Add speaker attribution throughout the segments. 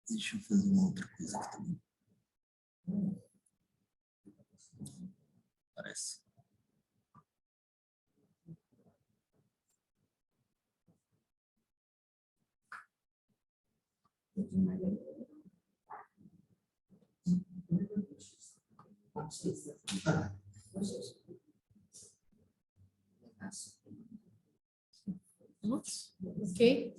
Speaker 1: Deixa eu fazer uma outra coisa aqui também. Parece.
Speaker 2: Ok?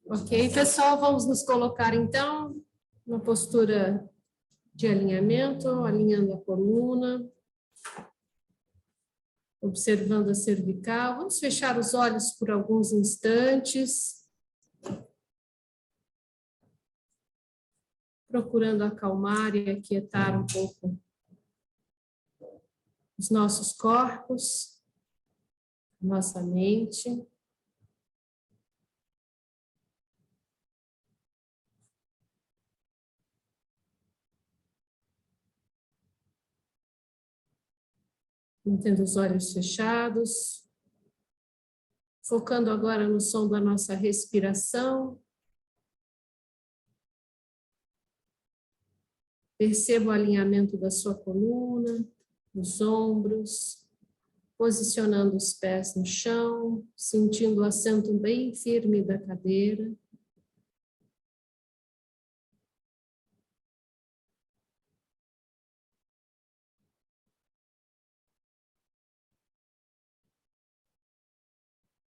Speaker 2: Ok, pessoal, vamos nos colocar então na postura de alinhamento, alinhando a coluna, observando a cervical. Vamos fechar os olhos por alguns instantes, procurando acalmar e aquietar um pouco os nossos corpos, nossa mente. Mantendo os olhos fechados, focando agora no som da nossa respiração. Perceba o alinhamento da sua coluna, dos ombros, posicionando os pés no chão, sentindo o assento bem firme da cadeira.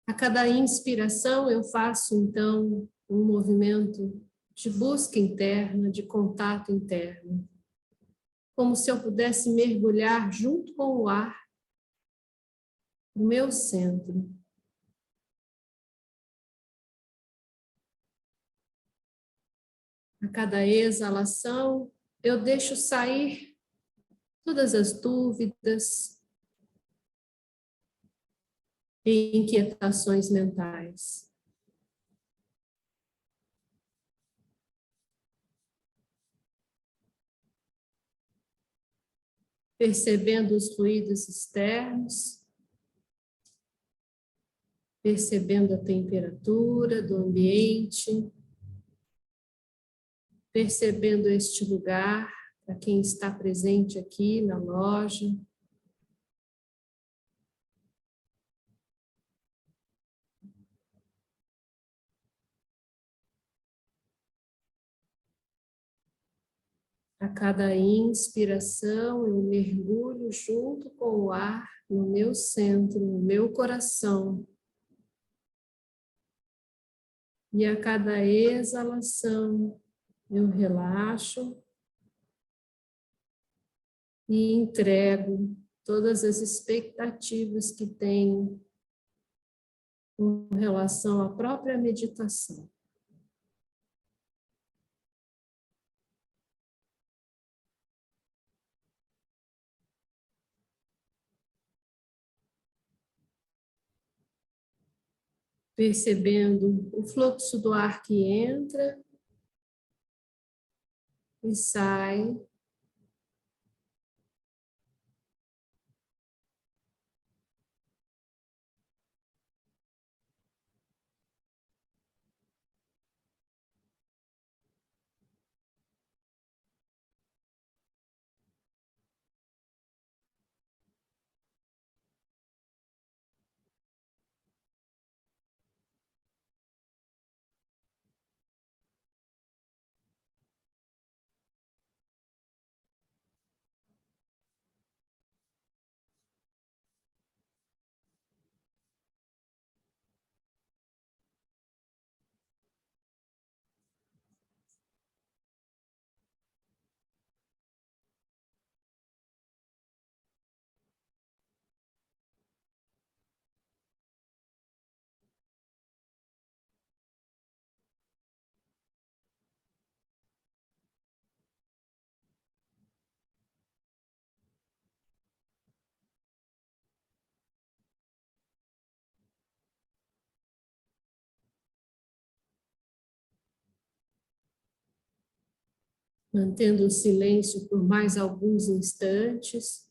Speaker 2: A cada inspiração eu faço então um movimento de busca interna, de contato interno, como se eu pudesse mergulhar junto com o ar no meu centro. A cada exalação eu deixo sair todas as dúvidas e inquietações mentais. Percebendo os ruídos externos, percebendo a temperatura do ambiente, percebendo este lugar para quem está presente aqui na loja. A cada inspiração, eu mergulho junto com o ar no meu centro, no meu coração. E a cada exalação, eu relaxo e entrego todas as expectativas que tenho com relação à própria meditação. Percebendo o fluxo do ar que entra e sai. Mantendo o silêncio por mais alguns instantes.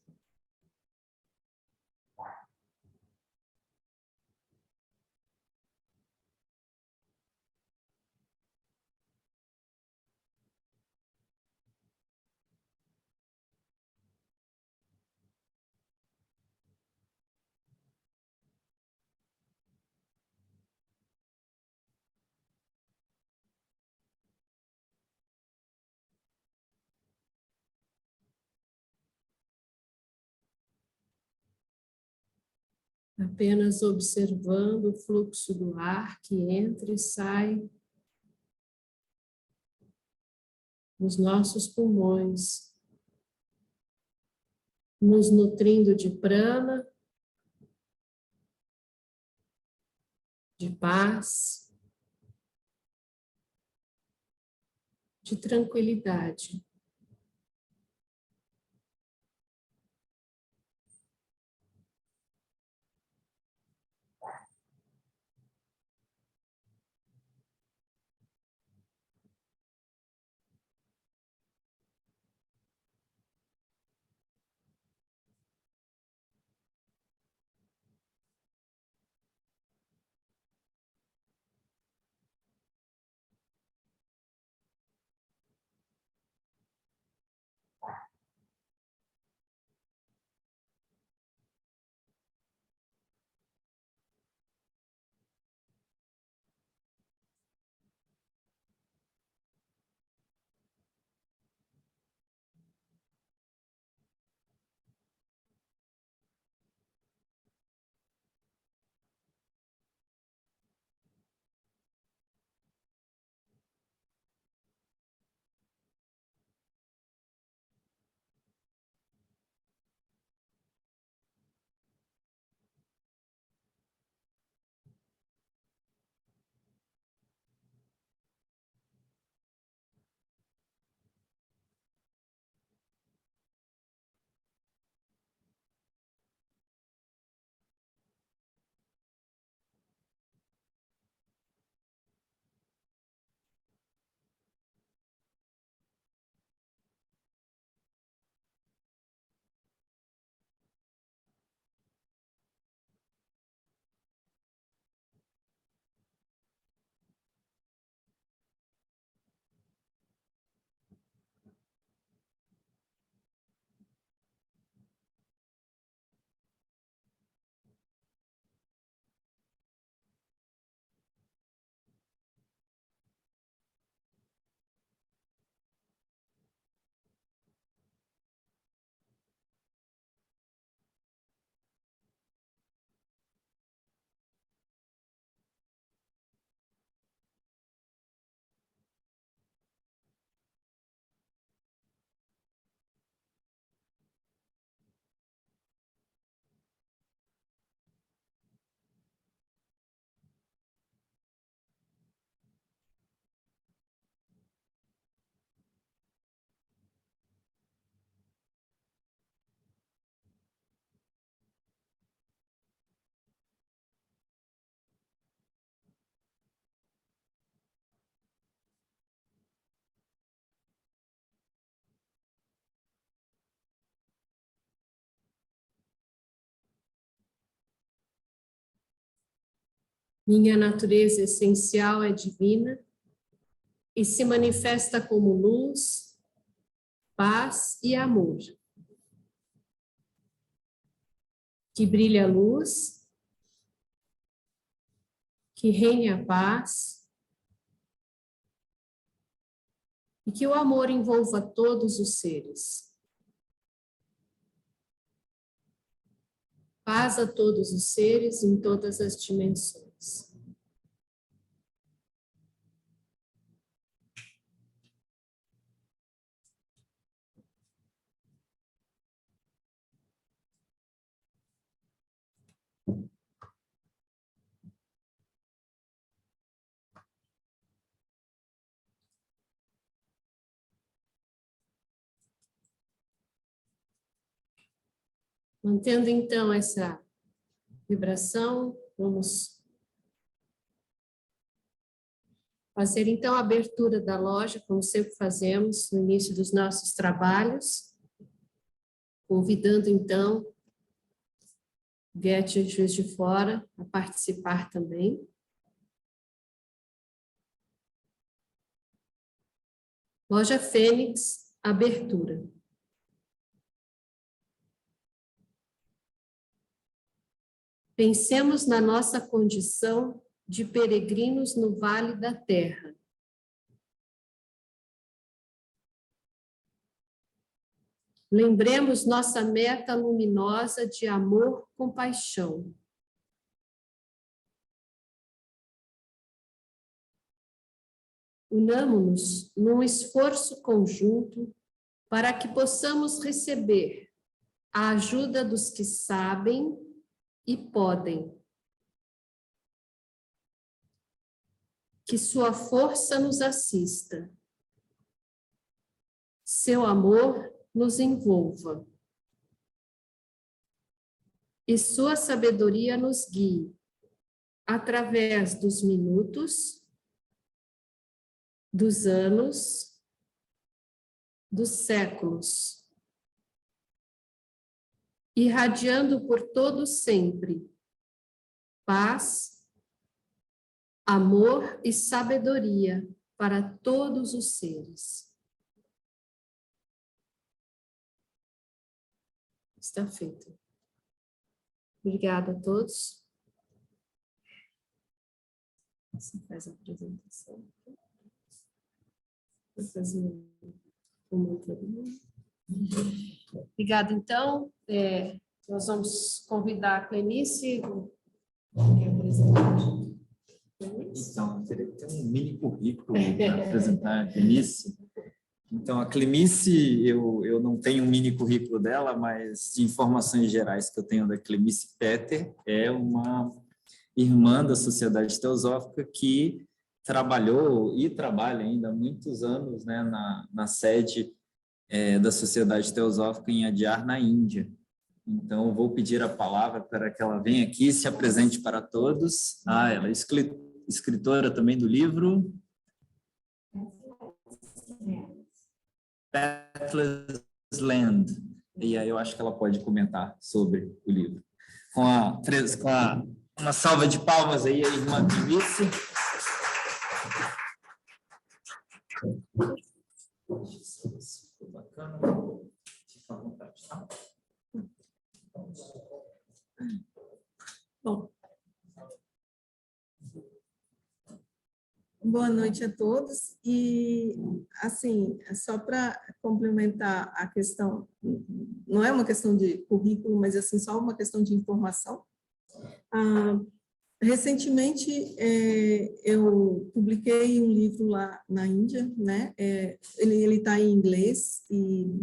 Speaker 2: apenas observando o fluxo do ar que entra e sai nos nossos pulmões, nos nutrindo de prana, de paz, de tranquilidade. Minha natureza essencial é divina e se manifesta como luz, paz e amor. Que brilhe a luz, que reine a paz e que o amor envolva todos os seres. Paz a todos os seres em todas as dimensões. Mantendo então essa vibração, vamos fazer então a abertura da loja, como sempre fazemos no início dos nossos trabalhos, convidando então Goethe Juiz de Fora a participar também. Loja Fênix, abertura. Pensemos na nossa condição de peregrinos no vale da terra. Lembremos nossa meta luminosa de amor com paixão. unamo-nos num esforço conjunto para que possamos receber a ajuda dos que sabem e podem. Que sua força nos assista. Seu amor nos envolva. E sua sabedoria nos guie através dos minutos, dos anos, dos séculos, irradiando por todo sempre paz, amor e sabedoria para todos os seres. Está feito. Obrigada a todos. Você faz a apresentação. Vou fazer uma outra. Obrigada, então. Nós vamos convidar a Clenice. Quer apresentar?
Speaker 3: Então, eu teria que ter um mini currículo para apresentar a Clenice. Então, a Clenice, eu não tenho um mini currículo dela, mas de informações gerais que eu tenho da Clenice Petter, é uma irmã da Sociedade Teosófica que trabalhou e trabalha ainda há muitos anos, né, na sede da Sociedade Teosófica em Adyar, na Índia. Então, eu vou pedir a palavra para que ela venha aqui e se apresente para todos. Ela é escritora também do livro Pathless Land. E aí eu acho que ela pode comentar sobre o livro. Uma salva de palmas aí, a irmã Clenice. Bacana. Fica à vontade, tá?
Speaker 4: Bom, boa noite a todos. E, assim, só para complementar a questão, não é uma questão de currículo, mas, assim, só uma questão de informação. Recentemente, eu publiquei um livro lá na Índia, né? Ele está em inglês e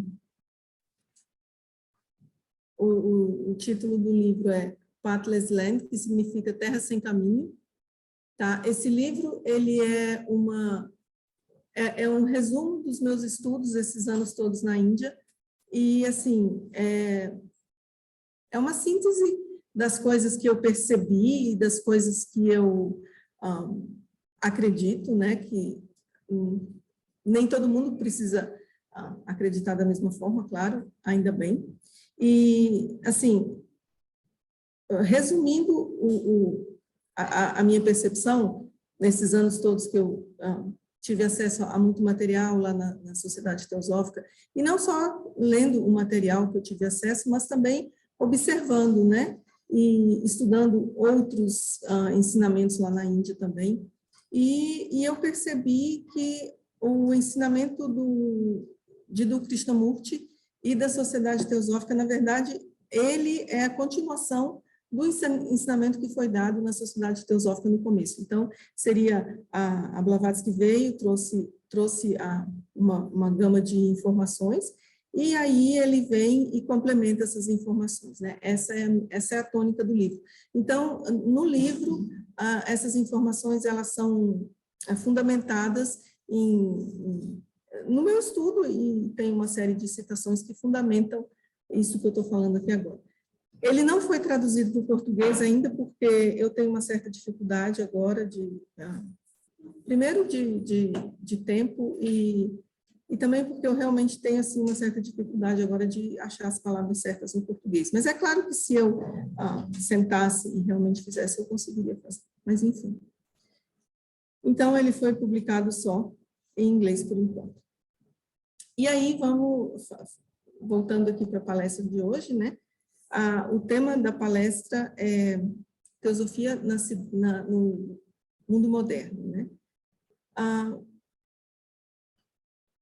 Speaker 4: o título do livro é Pathless Land, que significa Terra Sem Caminho. Tá? Esse livro ele é um resumo dos meus estudos esses anos todos na Índia e assim é uma síntese das coisas que eu percebi e das coisas que eu acredito, né? Que nem todo mundo precisa acreditar da mesma forma, claro, ainda bem. E assim, resumindo a minha percepção, nesses anos todos que eu tive acesso a muito material lá na Sociedade Teosófica, e não só lendo o material que eu tive acesso, mas também observando, né, e estudando outros ensinamentos lá na Índia também, e eu percebi que o ensinamento de Krishnamurti e da Sociedade Teosófica, na verdade, ele é a continuação do ensinamento que foi dado na Sociedade Teosófica no começo. Então, seria a Blavatsky veio, trouxe uma gama de informações, e aí ele vem e complementa essas informações, né? Essa é a tônica do livro. Então, no livro, essas informações, elas são fundamentadas no meu estudo, e tem uma série de citações que fundamentam isso que eu estou falando aqui agora. Ele não foi traduzido para o português ainda, porque eu tenho uma certa dificuldade agora primeiro de tempo e também porque eu realmente tenho assim uma certa dificuldade agora de achar as palavras certas no português. Mas é claro que se eu sentasse e realmente fizesse, eu conseguiria fazer. Mas enfim. Então ele foi publicado só em inglês por enquanto. E aí vamos voltando aqui para a palestra de hoje, né? O tema da palestra é Teosofia no mundo moderno, né?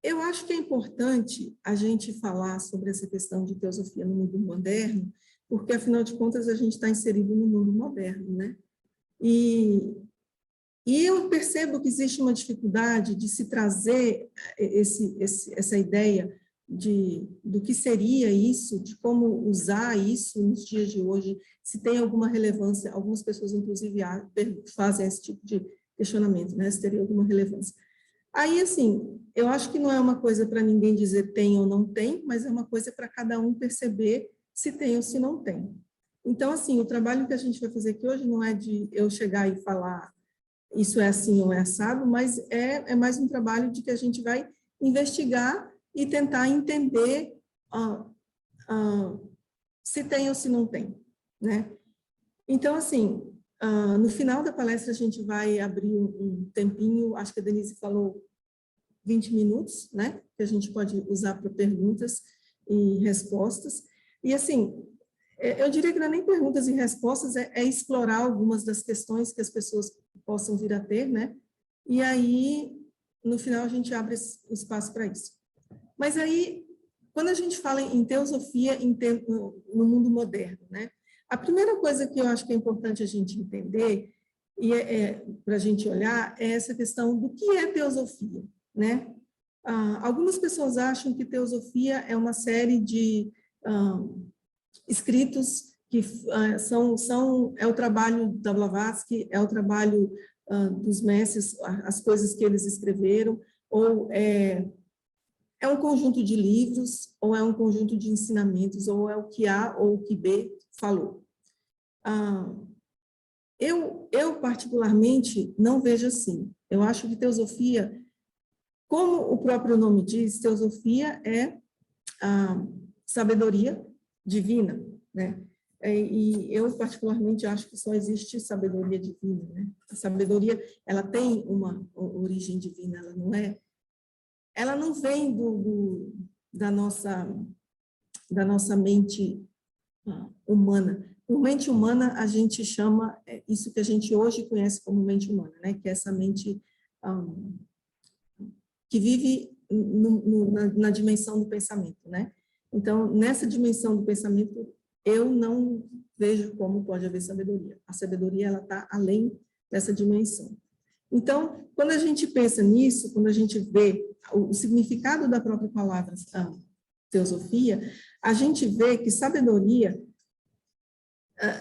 Speaker 4: Eu acho que é importante a gente falar sobre essa questão de teosofia no mundo moderno, porque, afinal de contas, a gente está inserido no mundo moderno, né? E E eu percebo que existe uma dificuldade de se trazer essa ideia do que seria isso, de como usar isso nos dias de hoje, se tem alguma relevância. Algumas pessoas, inclusive, fazem esse tipo de questionamento, né? Se teria alguma relevância. Aí, assim, eu acho que não é uma coisa para ninguém dizer tem ou não tem, mas é uma coisa para cada um perceber se tem ou se não tem. Então, assim, o trabalho que a gente vai fazer aqui hoje não é de eu chegar e falar isso é assim ou é assado, mas é mais um trabalho de que a gente vai investigar e tentar entender se tem ou se não tem, né? Então, assim, no final da palestra a gente vai abrir um tempinho, acho que a Denise falou 20 minutos, né? Que a gente pode usar para perguntas e respostas. E, assim, eu diria que não é nem perguntas e respostas, é explorar algumas das questões que as pessoas possam vir a ter, né? E aí, no final, a gente abre espaço para isso. Mas aí, quando a gente fala em teosofia no mundo moderno, né? A primeira coisa que eu acho que é importante a gente entender, e para a gente olhar, é essa questão do que é teosofia, né? Algumas pessoas acham que teosofia é uma série de escritos que é o trabalho da Blavatsky, é o trabalho dos mestres, as coisas que eles escreveram, ou é um conjunto de livros, ou é um conjunto de ensinamentos, ou é o que A ou o que B falou. Eu particularmente, não vejo assim. Eu acho que teosofia, como o próprio nome diz, teosofia é a sabedoria divina, né? E eu, particularmente, acho que só existe sabedoria divina, né? A sabedoria, ela tem uma origem divina, ela não vem da nossa mente humana. Por mente humana, a gente chama isso que a gente hoje conhece como mente humana, né? Que é essa mente que vive na dimensão do pensamento, né? Então, nessa dimensão do pensamento, eu não vejo como pode haver sabedoria. A sabedoria, ela está além dessa dimensão. Então, quando a gente pensa nisso, quando a gente vê o significado da própria palavra teosofia, a gente vê que sabedoria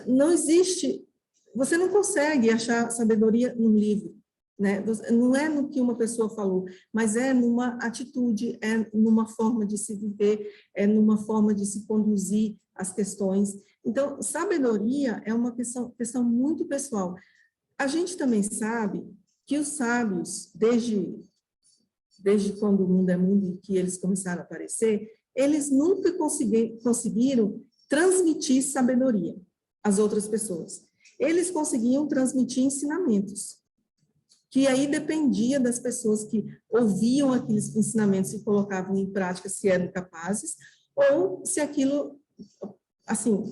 Speaker 4: não existe, você não consegue achar sabedoria num livro, né? Não é no que uma pessoa falou, mas é numa atitude, é numa forma de se viver, é numa forma de se conduzir as questões. Então, sabedoria é uma questão muito pessoal. A gente também sabe que os sábios, desde quando o mundo é mundo e que eles começaram a aparecer, eles nunca conseguiram transmitir sabedoria às outras pessoas. Eles conseguiam transmitir ensinamentos, que aí dependia das pessoas que ouviam aqueles ensinamentos e colocavam em prática, se eram capazes, ou se aquilo, assim,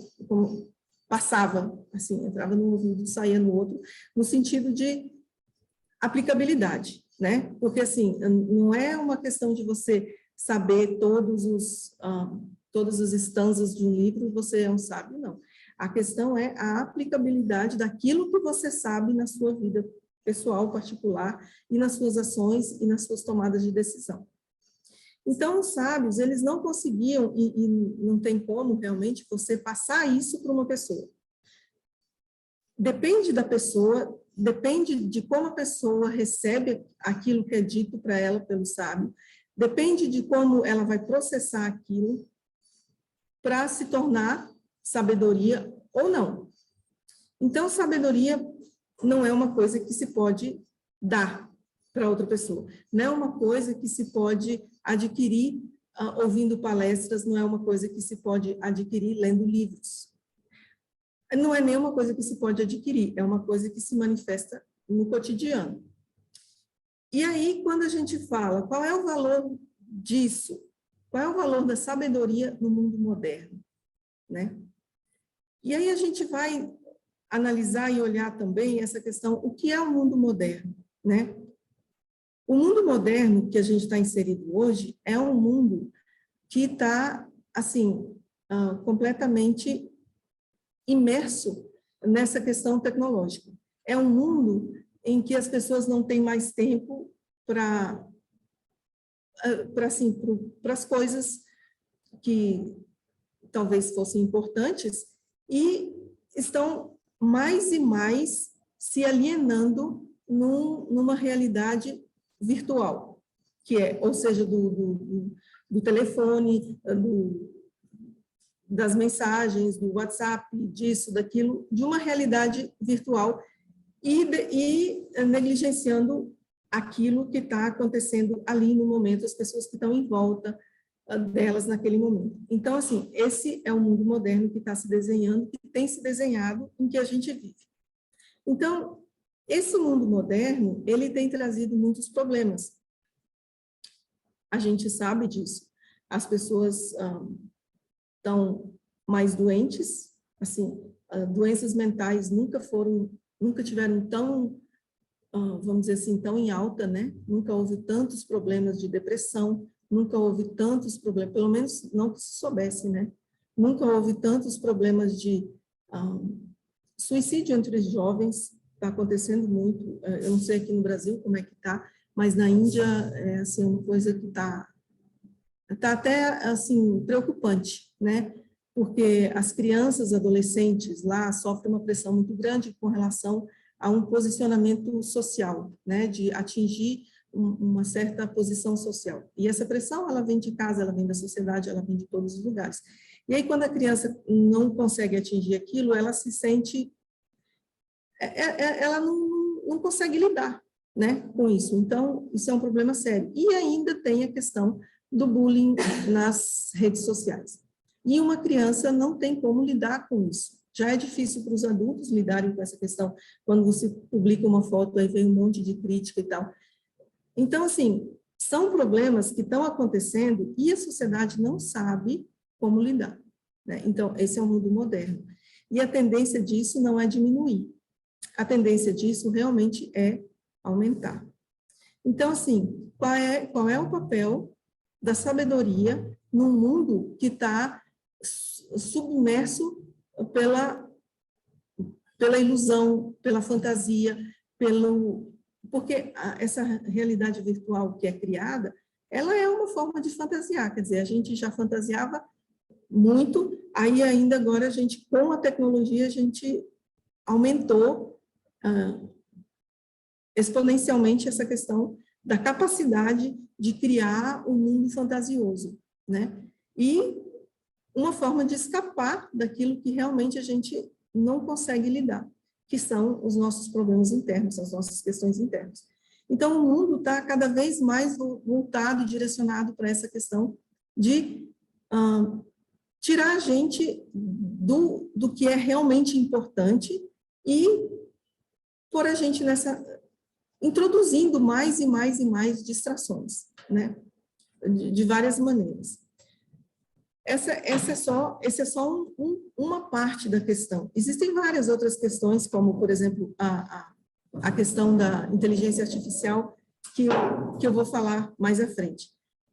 Speaker 4: passava, assim, entrava no ouvido, saía no outro, no sentido de aplicabilidade, né? Porque, assim, não é uma questão de você saber todas as estanzas de um livro, você é um sábio, não. A questão é a aplicabilidade daquilo que você sabe na sua vida pessoal, particular, e nas suas ações e nas suas tomadas de decisão. Então, os sábios, eles não conseguiam, e não tem como realmente você passar isso para uma pessoa. Depende da pessoa, depende de como a pessoa recebe aquilo que é dito para ela pelo sábio, depende de como ela vai processar aquilo para se tornar sabedoria ou não. Então, sabedoria não é uma coisa que se pode dar para outra pessoa, não é uma coisa que se pode adquirir ouvindo palestras, não é uma coisa que se pode adquirir lendo livros. Não é nenhuma coisa que se pode adquirir, é uma coisa que se manifesta no cotidiano. E aí, quando a gente fala, qual é o valor disso? Qual é o valor da sabedoria no mundo moderno, né? E aí a gente vai analisar e olhar também essa questão, o que é o mundo moderno, né? O mundo moderno que a gente está inserido hoje é um mundo que está, assim, completamente imerso nessa questão tecnológica. É um mundo em que as pessoas não têm mais tempo para as coisas que talvez fossem importantes e estão mais e mais se alienando numa realidade virtual, que é, ou seja, do telefone, das mensagens, do WhatsApp, disso, daquilo, de uma realidade virtual e negligenciando aquilo que está acontecendo ali no momento, as pessoas que estão em volta delas naquele momento. Então, assim, esse é o mundo moderno que está se desenhando, que tem se desenhado, em que a gente vive. Então, esse mundo moderno, ele tem trazido muitos problemas. A gente sabe disso. As pessoas estão mais doentes, assim, doenças mentais nunca tiveram tão, vamos dizer assim, tão em alta, né? Nunca houve tantos problemas de depressão, nunca houve tantos problemas, pelo menos não que se soubesse, né? Nunca houve tantos problemas de suicídio entre os jovens, está acontecendo muito. Eu não sei aqui no Brasil como é que está, mas na Índia é assim, uma coisa que está até assim, preocupante, né? Porque as crianças, adolescentes lá sofrem uma pressão muito grande com relação a um posicionamento social, né? De atingir uma certa posição social. E essa pressão, ela vem de casa, ela vem da sociedade, ela vem de todos os lugares. E aí, quando a criança não consegue atingir aquilo, ela se sente... Ela não consegue lidar, né, com isso. Então, isso é um problema sério. E ainda tem a questão do bullying nas redes sociais. E uma criança não tem como lidar com isso. Já é difícil para os adultos lidarem com essa questão. Quando você publica uma foto, aí vem um monte de crítica e tal. Então, assim, são problemas que estão acontecendo e a sociedade não sabe como lidar, né? Então, esse é o mundo moderno. E a tendência disso não é diminuir. A tendência disso realmente é aumentar. Então, assim, qual é o papel da sabedoria num mundo que está submerso pela ilusão, pela fantasia, porque essa realidade virtual que é criada, ela é uma forma de fantasiar, quer dizer, a gente já fantasiava muito, aí ainda agora a gente, com a tecnologia, a gente aumentou exponencialmente essa questão da capacidade de criar um mundo fantasioso, né? E uma forma de escapar daquilo que realmente a gente não consegue lidar, que são os nossos problemas internos, as nossas questões internas. Então, o mundo está cada vez mais voltado e direcionado para essa questão de tirar a gente do que é realmente importante e pôr a gente introduzindo mais e mais e mais distrações, né? De várias maneiras. Essa é só uma parte da questão. Existem várias outras questões, como, por exemplo, a questão da inteligência artificial, que eu vou falar mais à frente.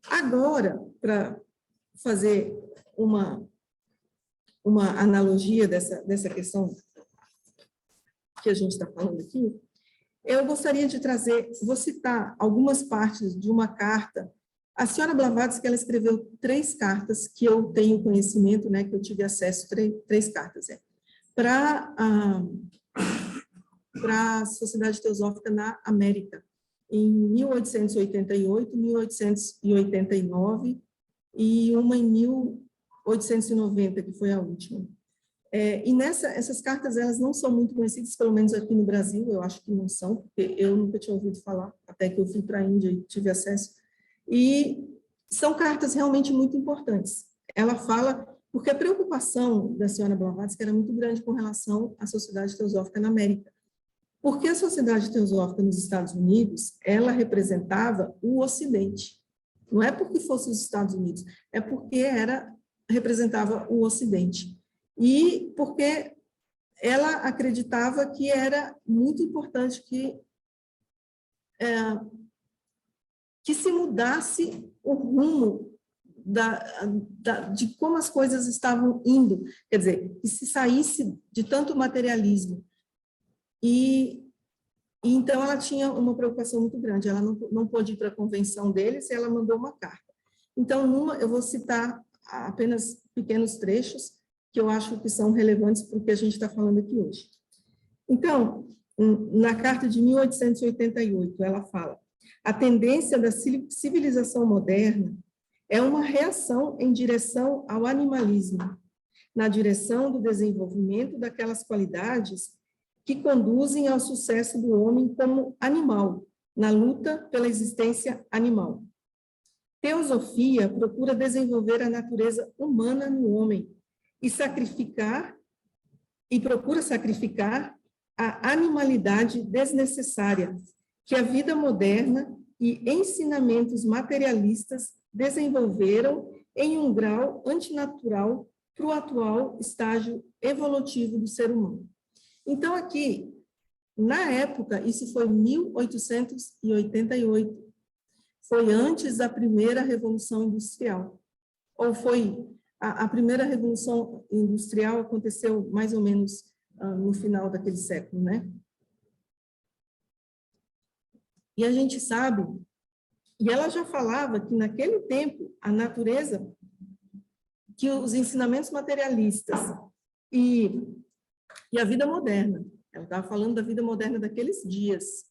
Speaker 4: Agora, para fazer uma analogia dessa questão que a gente está falando aqui, eu gostaria de vou citar algumas partes de uma carta. A senhora Blavatsky, ela escreveu 3 cartas que eu tenho conhecimento, né, que eu tive acesso, 3 cartas, para a Sociedade Teosófica na América, em 1888, 1889 e uma em 1890, que foi a última. E essas cartas, elas não são muito conhecidas, pelo menos aqui no Brasil, eu acho que não são, porque eu nunca tinha ouvido falar, até que eu fui para a Índia e tive acesso. E são cartas realmente muito importantes. Ela fala, porque a preocupação da senhora Blavatsky era muito grande com relação à Sociedade Teosófica na América. Porque a Sociedade Teosófica nos Estados Unidos, ela representava o Ocidente. Não é porque fosse os Estados Unidos, é porque representava o Ocidente. E porque ela acreditava que era muito importante que se mudasse o rumo de como as coisas estavam indo, quer dizer, que se saísse de tanto materialismo e E então ela tinha uma preocupação muito grande, ela não pôde ir para a convenção deles e ela mandou uma carta. Então, eu vou citar apenas pequenos trechos que eu acho que são relevantes para o que a gente está falando aqui hoje. Então, na carta de 1888, ela fala: a tendência da civilização moderna é uma reação em direção ao animalismo, na direção do desenvolvimento daquelas qualidades que conduzem ao sucesso do homem como animal, na luta pela existência animal. Teosofia procura desenvolver a natureza humana no homem e procura sacrificar a animalidade desnecessária que a vida moderna e ensinamentos materialistas desenvolveram em um grau antinatural para o atual estágio evolutivo do ser humano. Então, aqui, na época, isso foi 1888, foi antes da primeira Revolução Industrial, ou foi a primeira Revolução Industrial aconteceu mais ou menos no final daquele século, né? E a gente sabe, e ela já falava que naquele tempo a natureza, que os ensinamentos materialistas e a vida moderna, ela estava falando da vida moderna daqueles dias,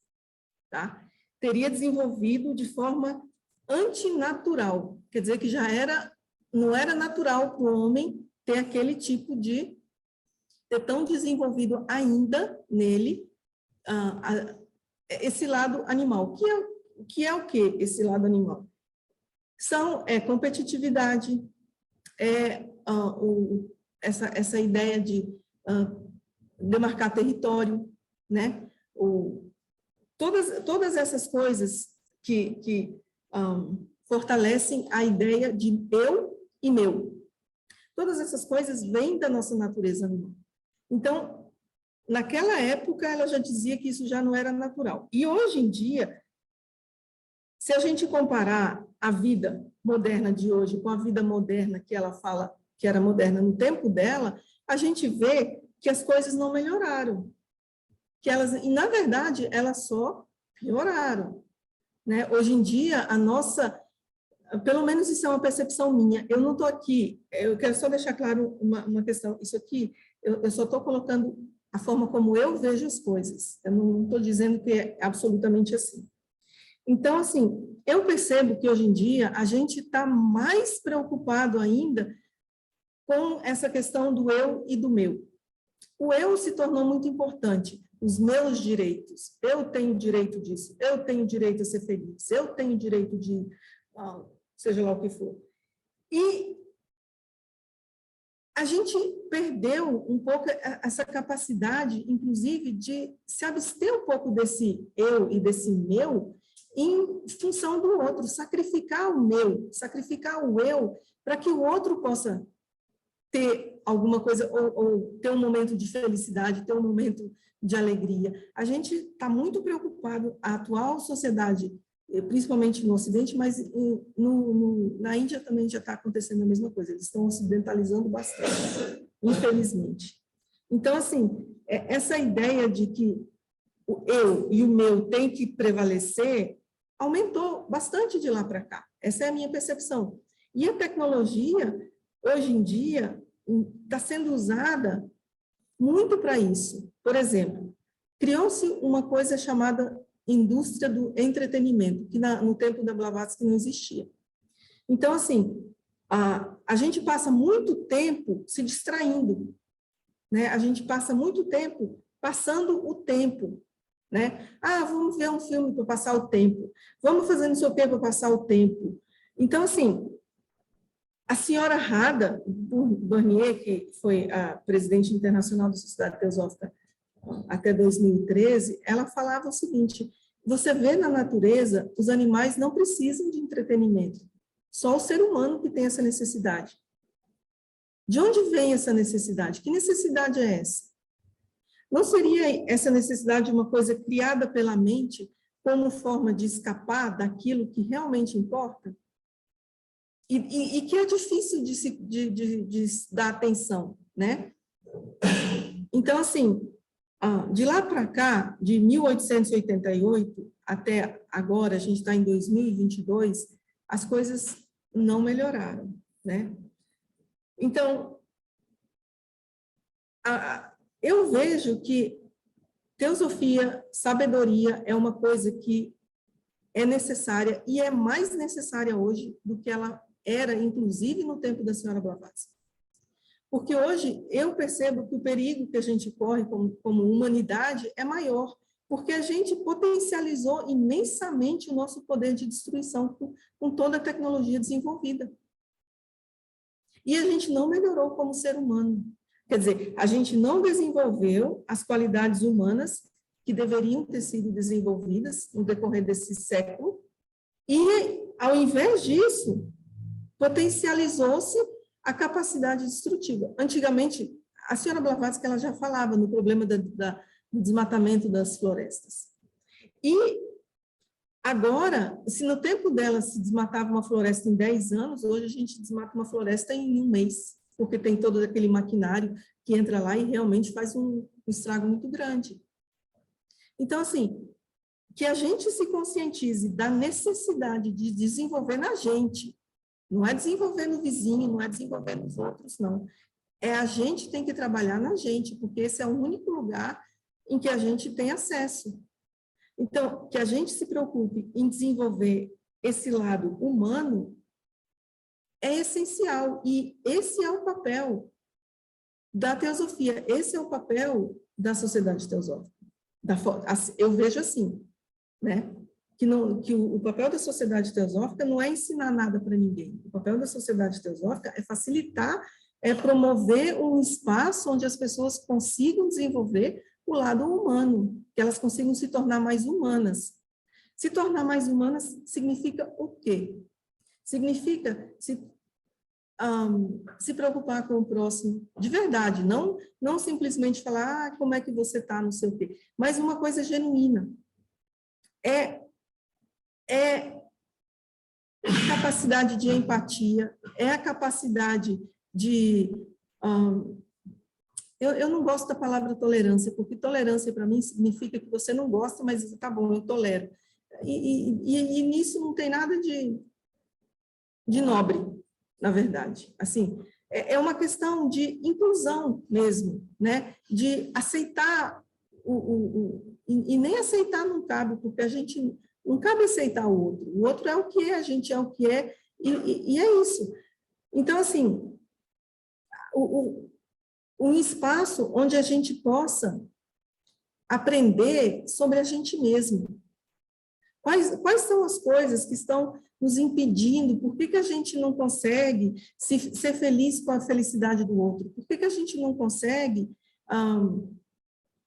Speaker 4: tá? Teria desenvolvido de forma antinatural, quer dizer que não era natural para o homem ter aquele tipo de, ter tão desenvolvido ainda nele esse lado animal. Que é o que esse lado animal? Competitividade, essa ideia de demarcar território, né? Todas essas coisas que fortalecem a ideia de eu e meu. Todas essas coisas vêm da nossa natureza animal. Então, naquela época, ela já dizia que isso já não era natural. E hoje em dia, se a gente comparar a vida moderna de hoje com a vida moderna que ela fala que era moderna no tempo dela, a gente vê que as coisas não melhoraram. E, na verdade, elas só pioraram. Né? Hoje em dia, pelo menos isso é uma percepção minha, eu não estou aqui, eu quero só deixar claro uma questão, isso aqui, eu só estou colocando a forma como eu vejo as coisas, eu não estou dizendo que é absolutamente assim. Então, assim, eu percebo que hoje em dia a gente está mais preocupado ainda com essa questão do eu e do meu. O eu se tornou muito importante, os meus direitos, eu tenho direito disso, eu tenho direito a ser feliz, eu tenho direito de, seja lá o que for. E a gente perdeu um pouco essa capacidade, inclusive, de se abster um pouco desse eu e desse meu em função do outro, sacrificar o meu, sacrificar o eu, para que o outro possa ter alguma coisa, ou ter um momento de felicidade, ter um momento de alegria. A gente está muito preocupado, a atual sociedade, principalmente no Ocidente, mas na Índia também já está acontecendo a mesma coisa, eles estão ocidentalizando bastante, infelizmente. Então, assim, essa ideia de que o eu e o meu têm que prevalecer aumentou bastante de lá para cá. Essa é a minha percepção. E a tecnologia, hoje em dia, está sendo usada muito para isso. Por exemplo, criou-se uma coisa chamada indústria do entretenimento, que no tempo da Blavatsky não existia. Então, assim, a gente passa muito tempo se distraindo, né? A gente passa muito tempo passando o tempo, né? Vamos ver um filme para passar o tempo, vamos fazer não sei o quê para passar o tempo. Então, assim, a senhora Radha Burnier, que foi a presidente internacional da Sociedade Teosófica até 2013, ela falava o seguinte: você vê na natureza, os animais não precisam de entretenimento, só o ser humano que tem essa necessidade. De onde vem essa necessidade? Que necessidade é essa? Não seria essa necessidade uma coisa criada pela mente como forma de escapar daquilo que realmente importa? E que é difícil de dar atenção, né? Então, assim, De lá para cá, de 1888 até agora, a gente está em 2022, as coisas não melhoraram, né? Então, eu vejo que teosofia, sabedoria é uma coisa que é necessária e é mais necessária hoje do que ela era, inclusive, no tempo da senhora Blavatsky. Porque hoje eu percebo que o perigo que a gente corre como humanidade é maior, porque a gente potencializou imensamente o nosso poder de destruição com toda a tecnologia desenvolvida. E a gente não melhorou como ser humano. Quer dizer, a gente não desenvolveu as qualidades humanas que deveriam ter sido desenvolvidas no decorrer desse século, e, ao invés disso, potencializou-se a capacidade destrutiva. Antigamente, a senhora Blavatsky ela já falava no problema do desmatamento das florestas. E agora, se no tempo dela se desmatava uma floresta em 10 anos, hoje a gente desmata uma floresta em 1 mês, porque tem todo aquele maquinário que entra lá e realmente faz um estrago muito grande. Então, assim, que a gente se conscientize da necessidade de desenvolver na gente, não é desenvolver no vizinho, não é desenvolver nos outros, não. É a gente tem que trabalhar na gente, porque esse é o único lugar em que a gente tem acesso. Então, que a gente se preocupe em desenvolver esse lado humano é essencial, e esse é o papel da teosofia, esse é o papel da sociedade teosófica. Eu vejo assim, né? Que o papel da sociedade teosófica não é ensinar nada para ninguém. O papel da sociedade teosófica é facilitar, é promover um espaço onde as pessoas consigam desenvolver o lado humano, que elas consigam se tornar mais humanas. Se tornar mais humanas significa o quê? Significa se preocupar com o próximo, de verdade, não simplesmente falar, como é que você está, não sei o quê, mas uma coisa genuína. É a capacidade de empatia, é a capacidade de... eu não gosto da palavra tolerância, porque tolerância, para mim, significa que você não gosta, mas tá bom, eu tolero. E nisso não tem nada de nobre, na verdade. Assim, é uma questão de inclusão mesmo, né? De aceitar e nem aceitar não cabe, porque a gente não cabe aceitar o outro é o que é, a gente é o que é, e é isso. Então, assim, um espaço onde a gente possa aprender sobre a gente mesmo. Quais são as coisas que estão nos impedindo? Por que a gente não consegue ser feliz com a felicidade do outro? Por que a gente não consegue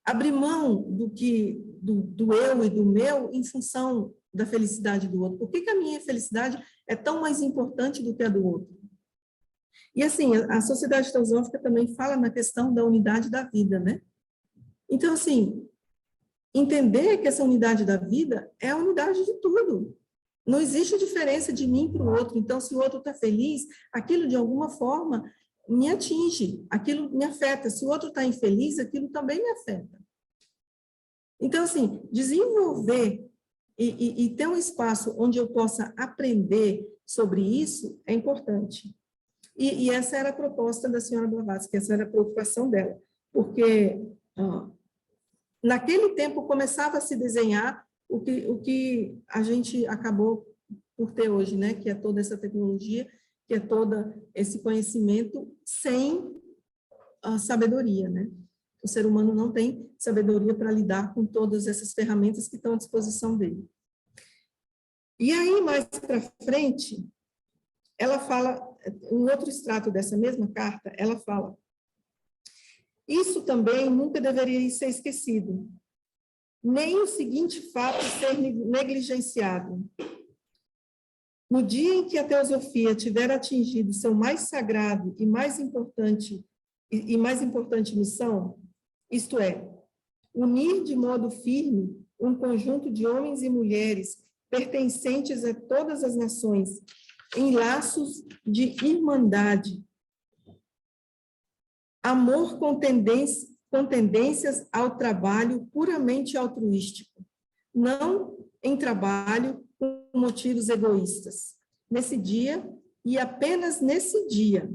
Speaker 4: abrir mão do eu e do meu em função da felicidade do outro? Por que a minha felicidade é tão mais importante do que a do outro? E, assim, a sociedade teosófica também fala na questão da unidade da vida, né? Então, assim, entender que essa unidade da vida é a unidade de tudo. Não existe diferença de mim para o outro. Então, se o outro está feliz, aquilo, de alguma forma, me atinge, aquilo me afeta. Se o outro está infeliz, aquilo também me afeta. Então, assim, desenvolver e ter um espaço onde eu possa aprender sobre isso é importante. E essa era a proposta da senhora Blavatsky, essa era a preocupação dela, porque naquele tempo começava a se desenhar o que a gente acabou por ter hoje, né? Que é toda essa tecnologia, que é todo esse conhecimento sem a sabedoria, né? O ser humano não tem sabedoria para lidar com todas essas ferramentas que estão à disposição dele. E aí, mais para frente, ela fala, um outro extrato dessa mesma carta, ela fala: isso também nunca deveria ser esquecido, nem o seguinte fato ser negligenciado. No dia em que a teosofia tiver atingido seu mais sagrado e mais importante missão, isto é, unir de modo firme um conjunto de homens e mulheres pertencentes a todas as nações em laços de irmandade, amor com com tendências ao trabalho puramente altruístico, não em trabalho com motivos egoístas. Nesse dia, e apenas nesse dia,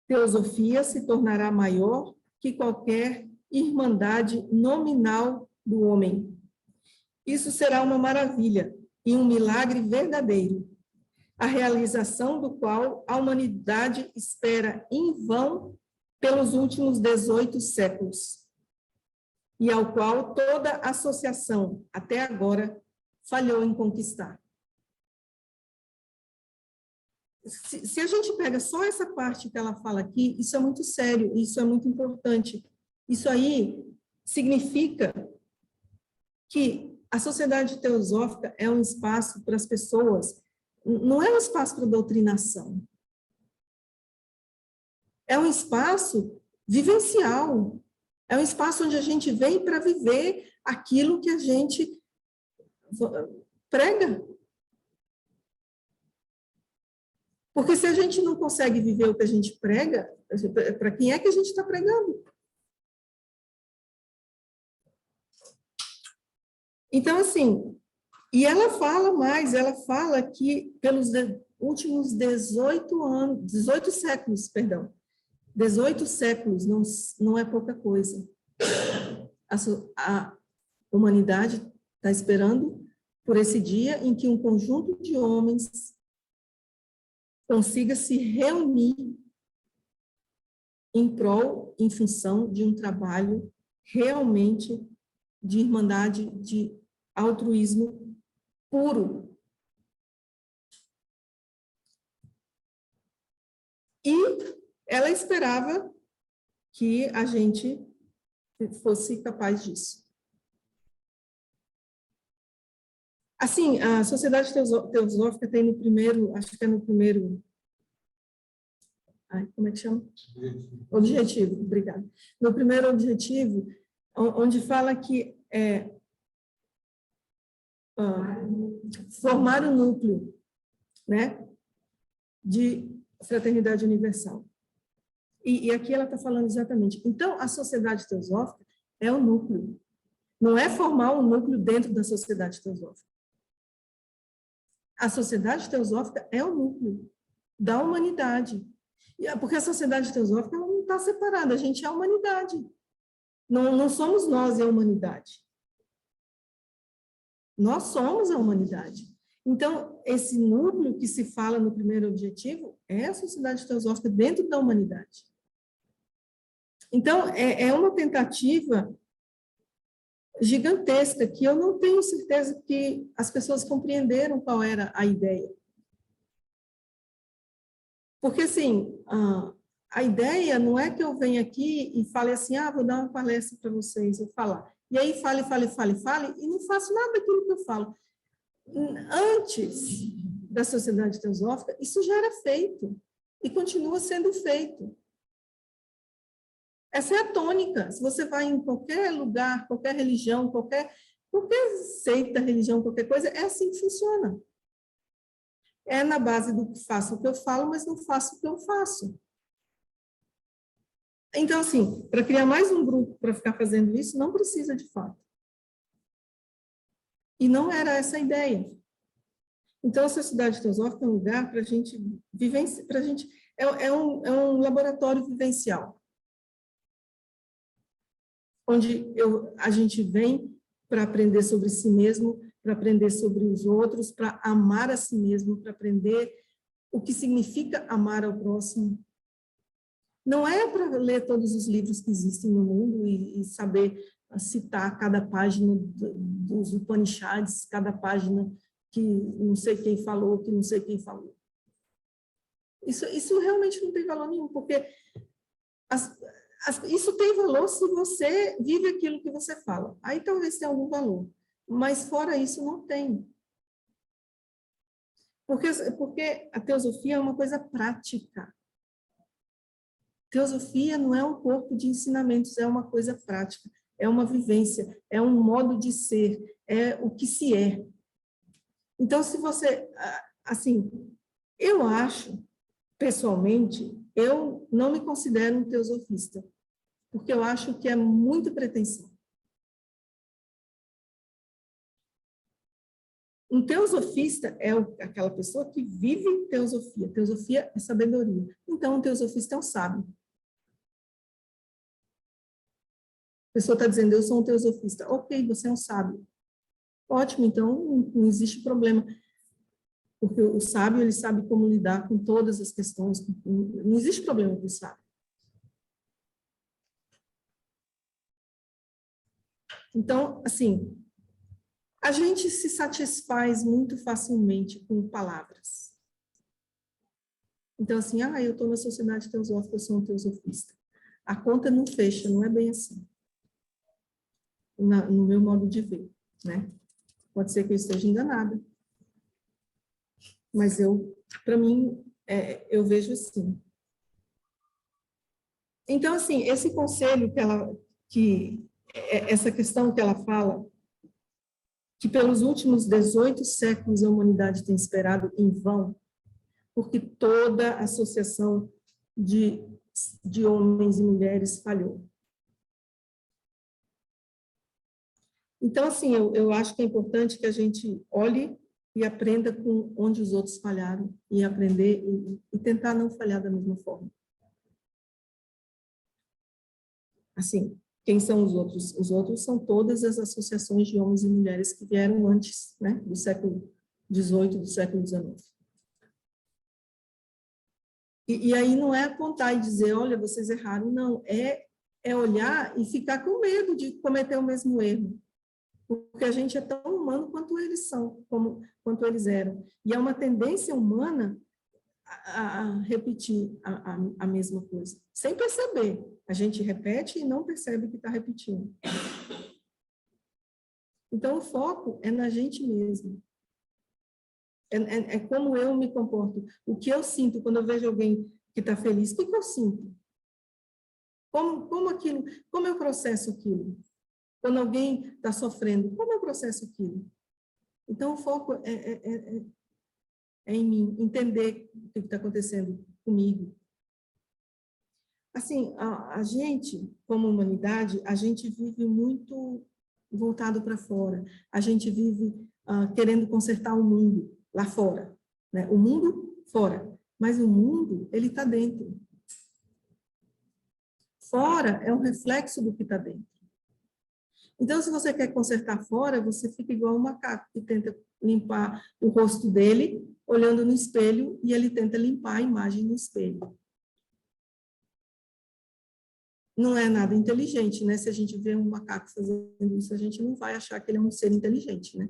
Speaker 4: teosofia se tornará maior que qualquer irmandade nominal do homem. Isso será uma maravilha e um milagre verdadeiro, a realização do qual a humanidade espera em vão pelos últimos 18 séculos, e ao qual toda associação, até agora, falhou em conquistar. Se a gente pega só essa parte que ela fala aqui, isso é muito sério, isso é muito importante. Isso aí significa que a sociedade teosófica é um espaço para as pessoas, não é um espaço para doutrinação. É um espaço vivencial, é um espaço onde a gente vem para viver aquilo que a gente prega. Porque se a gente não consegue viver o que a gente prega, para quem é que a gente está pregando? Então, assim, e ela fala mais, ela fala que pelos últimos 18 séculos, 18 séculos não é pouca coisa. A humanidade está esperando por esse dia em que um conjunto de homens consiga se reunir em função de um trabalho realmente de irmandade, de altruísmo puro. E ela esperava que a gente fosse capaz disso. Assim, a Sociedade Teosófica tem no primeiro, acho que é no primeiro, como é que chama? Objetivo, obrigada. No primeiro objetivo, onde fala que formar um núcleo, né, de fraternidade universal. E aqui ela está falando exatamente. Então, a Sociedade Teosófica é o núcleo. Não é formar um núcleo dentro da Sociedade Teosófica. A Sociedade Teosófica é o núcleo da humanidade. Porque a Sociedade Teosófica não está separada, a gente é a humanidade. Não somos nós e a humanidade. Nós somos a humanidade. Então, esse núcleo que se fala no primeiro objetivo é a Sociedade Teosófica dentro da humanidade. Então, é uma tentativa gigantesca que eu não tenho certeza que as pessoas compreenderam qual era a ideia. Porque, assim, a ideia não é que eu venha aqui e fale assim, vou dar uma palestra para vocês, eu falar. E aí fale, e não faço nada daquilo que eu falo. Antes da Sociedade Teosófica, isso já era feito e continua sendo feito. Essa é a tônica. Se você vai em qualquer lugar, qualquer religião, qualquer seita, religião, qualquer coisa, é assim que funciona. É na base do que faço o que eu falo, mas não faço o que eu faço. Então, assim, para criar mais um grupo para ficar fazendo isso, não precisa de fato. E não era essa a ideia. Então, a Sociedade Teosófica é um lugar para a gente vivenciar, é um laboratório vivencial, onde a gente vem para aprender sobre si mesmo, para aprender sobre os outros, para amar a si mesmo, para aprender o que significa amar ao próximo. Não é para ler todos os livros que existem no mundo e saber citar cada página dos Upanishads, cada página que não sei quem falou, que não sei quem falou. Isso realmente não tem valor nenhum, porque isso tem valor se você vive aquilo que você fala. Aí talvez tenha algum valor, mas fora isso não tem. Porque a teosofia é uma coisa prática. Teosofia não é um corpo de ensinamentos, é uma coisa prática, é uma vivência, é um modo de ser, é o que se é. Então, se você, assim, eu acho, pessoalmente, eu não me considero um teosofista, porque eu acho que é muita pretensão. Um teosofista é aquela pessoa que vive teosofia. Teosofia é sabedoria. Então, um teosofista é um sábio. A pessoa está dizendo, eu sou um teosofista. Ok, você é um sábio. Ótimo, então não existe problema. Porque o sábio, ele sabe como lidar com todas as questões. Não existe problema com o sábio. Então, assim, a gente se satisfaz muito facilmente com palavras. Então, assim, eu estou na sociedade teosófica, eu sou um teosofista. A conta não fecha, não é bem assim. No meu modo de ver, né? Pode ser que eu esteja enganada. Mas para mim, eu vejo assim. Então, assim, esse conselho essa questão que ela fala, que pelos últimos 18 séculos a humanidade tem esperado em vão, porque toda associação de homens e mulheres falhou. Então, assim, eu acho que é importante que a gente olhe e aprenda com onde os outros falharam, e aprender e tentar não falhar da mesma forma. Assim, quem são os outros? Os outros são todas as associações de homens e mulheres que vieram antes, né, do século XVIII, do século XIX. E aí não é apontar e dizer, olha, vocês erraram, não. É olhar e ficar com medo de cometer o mesmo erro. Porque a gente é tão humano quanto eles são, quanto eles eram. E é uma tendência humana a repetir a mesma coisa, sem perceber. A gente repete e não percebe que está repetindo. Então, o foco é na gente mesmo. É como eu me comporto. O que eu sinto quando eu vejo alguém que está feliz, o que eu sinto? Como eu processo aquilo? Quando alguém está sofrendo, como eu processo aquilo? Então, o foco é em mim, entender o que está acontecendo comigo. Assim, a gente, como humanidade, a gente vive muito voltado para fora. A gente vive querendo consertar o mundo lá fora, né? O mundo fora, mas o mundo, ele está dentro. Fora é um reflexo do que está dentro. Então, se você quer consertar fora, você fica igual um macaco que tenta limpar o rosto dele, olhando no espelho, e ele tenta limpar a imagem no espelho. Não é nada inteligente, né? Se a gente vê um macaco fazendo isso, a gente não vai achar que ele é um ser inteligente, né?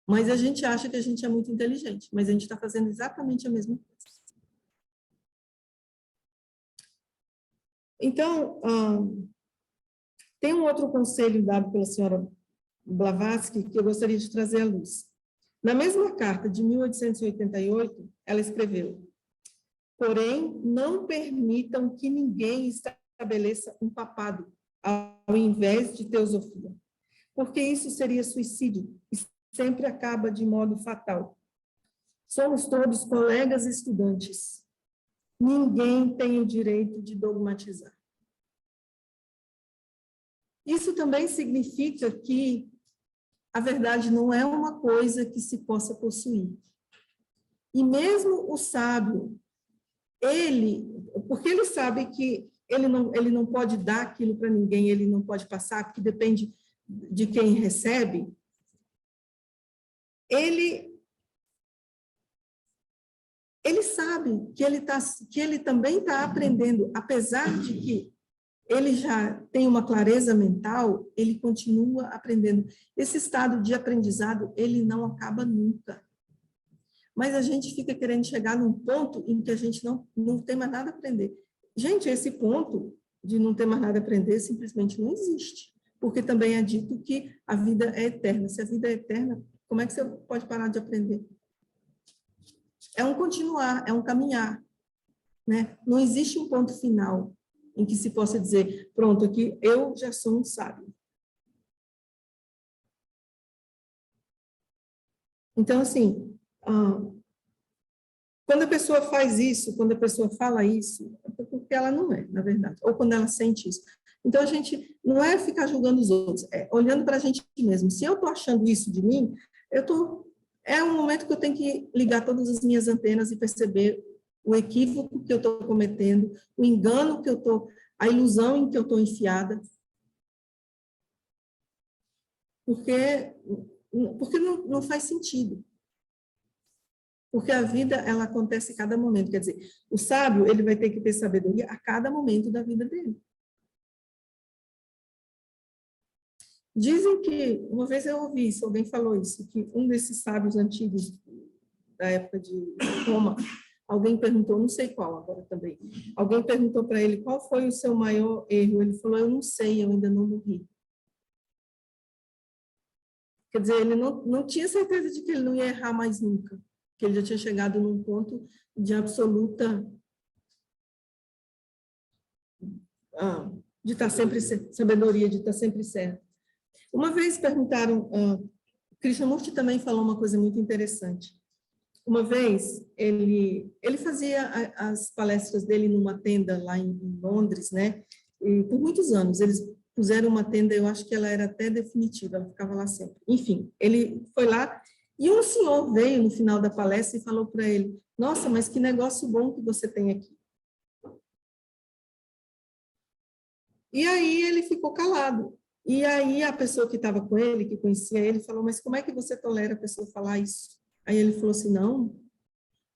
Speaker 4: Mas a gente acha que a gente é muito inteligente, mas a gente está fazendo exatamente a mesma coisa. Então, tem um outro conselho dado pela senhora Blavatsky que eu gostaria de trazer à luz. Na mesma carta de 1888, ela escreveu: porém, não permitam que ninguém estabeleça um papado ao invés de teosofia, porque isso seria suicídio e sempre acaba de modo fatal. Somos todos colegas e estudantes. Ninguém tem o direito de dogmatizar. Isso também significa que a verdade não é uma coisa que se possa possuir. E mesmo o sábio, porque ele sabe que ele não pode dar aquilo para ninguém, ele não pode passar, porque depende de quem recebe, ele sabe que ele também está aprendendo, apesar de que ele já tem uma clareza mental, ele continua aprendendo. Esse estado de aprendizado, ele não acaba nunca. Mas a gente fica querendo chegar num ponto em que a gente não tem mais nada a aprender. Gente, esse ponto de não ter mais nada a aprender simplesmente não existe, porque também é dito que a vida é eterna. Se a vida é eterna, como é que você pode parar de aprender? É um continuar, é um caminhar, né? Não existe um ponto final em que se possa dizer, pronto, aqui eu já sou um sábio. Então, assim, Quando a pessoa faz isso, quando a pessoa fala isso, é porque ela não é, na verdade, ou quando ela sente isso. Então, a gente não é ficar julgando os outros, é olhando para a gente mesmo. Se eu estou achando isso de mim, é um momento que eu tenho que ligar todas as minhas antenas e perceber o equívoco que eu estou cometendo, o engano que eu estou, a ilusão em que eu estou enfiada. Porque não faz sentido. Porque a vida, ela acontece a cada momento. Quer dizer, o sábio, ele vai ter que ter sabedoria a cada momento da vida dele. Dizem que, uma vez eu ouvi isso, alguém falou isso, que um desses sábios antigos da época de Roma, alguém perguntou, não sei qual agora também, alguém perguntou para ele qual foi o seu maior erro. Ele falou, eu não sei, eu ainda não morri. Quer dizer, ele não tinha certeza de que ele não ia errar mais nunca, que ele já tinha chegado num ponto de absoluta de estar sempre sabedoria, de estar sempre certo. Uma vez perguntaram, Krishnamurti também falou uma coisa muito interessante. Uma vez, ele fazia as palestras dele numa tenda lá em Londres, né? E por muitos anos, eles puseram uma tenda, eu acho que ela era até definitiva, ela ficava lá sempre. Enfim, ele foi lá e um senhor veio no final da palestra e falou para ele, nossa, mas que negócio bom que você tem aqui. E aí ele ficou calado. E aí a pessoa que estava com ele, que conhecia ele, falou, mas como é que você tolera a pessoa falar isso? Aí ele falou assim,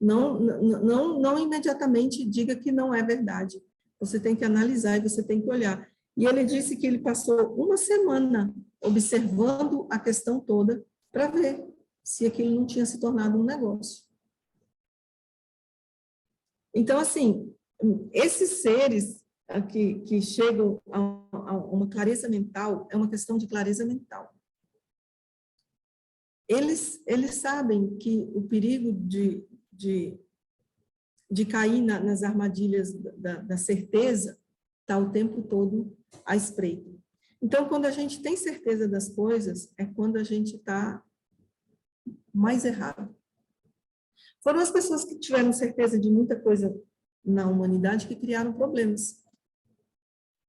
Speaker 4: não imediatamente diga que não é verdade. Você tem que analisar e você tem que olhar. E ele disse que ele passou uma semana observando a questão toda para ver se aquilo não tinha se tornado um negócio. Então, assim, esses seres que chegam a uma clareza mental, é uma questão de clareza mental. Eles sabem que o perigo de cair nas armadilhas da certeza está o tempo todo à espreita. Então, quando a gente tem certeza das coisas, é quando a gente está mais errado. Foram as pessoas que tiveram certeza de muita coisa na humanidade que criaram problemas.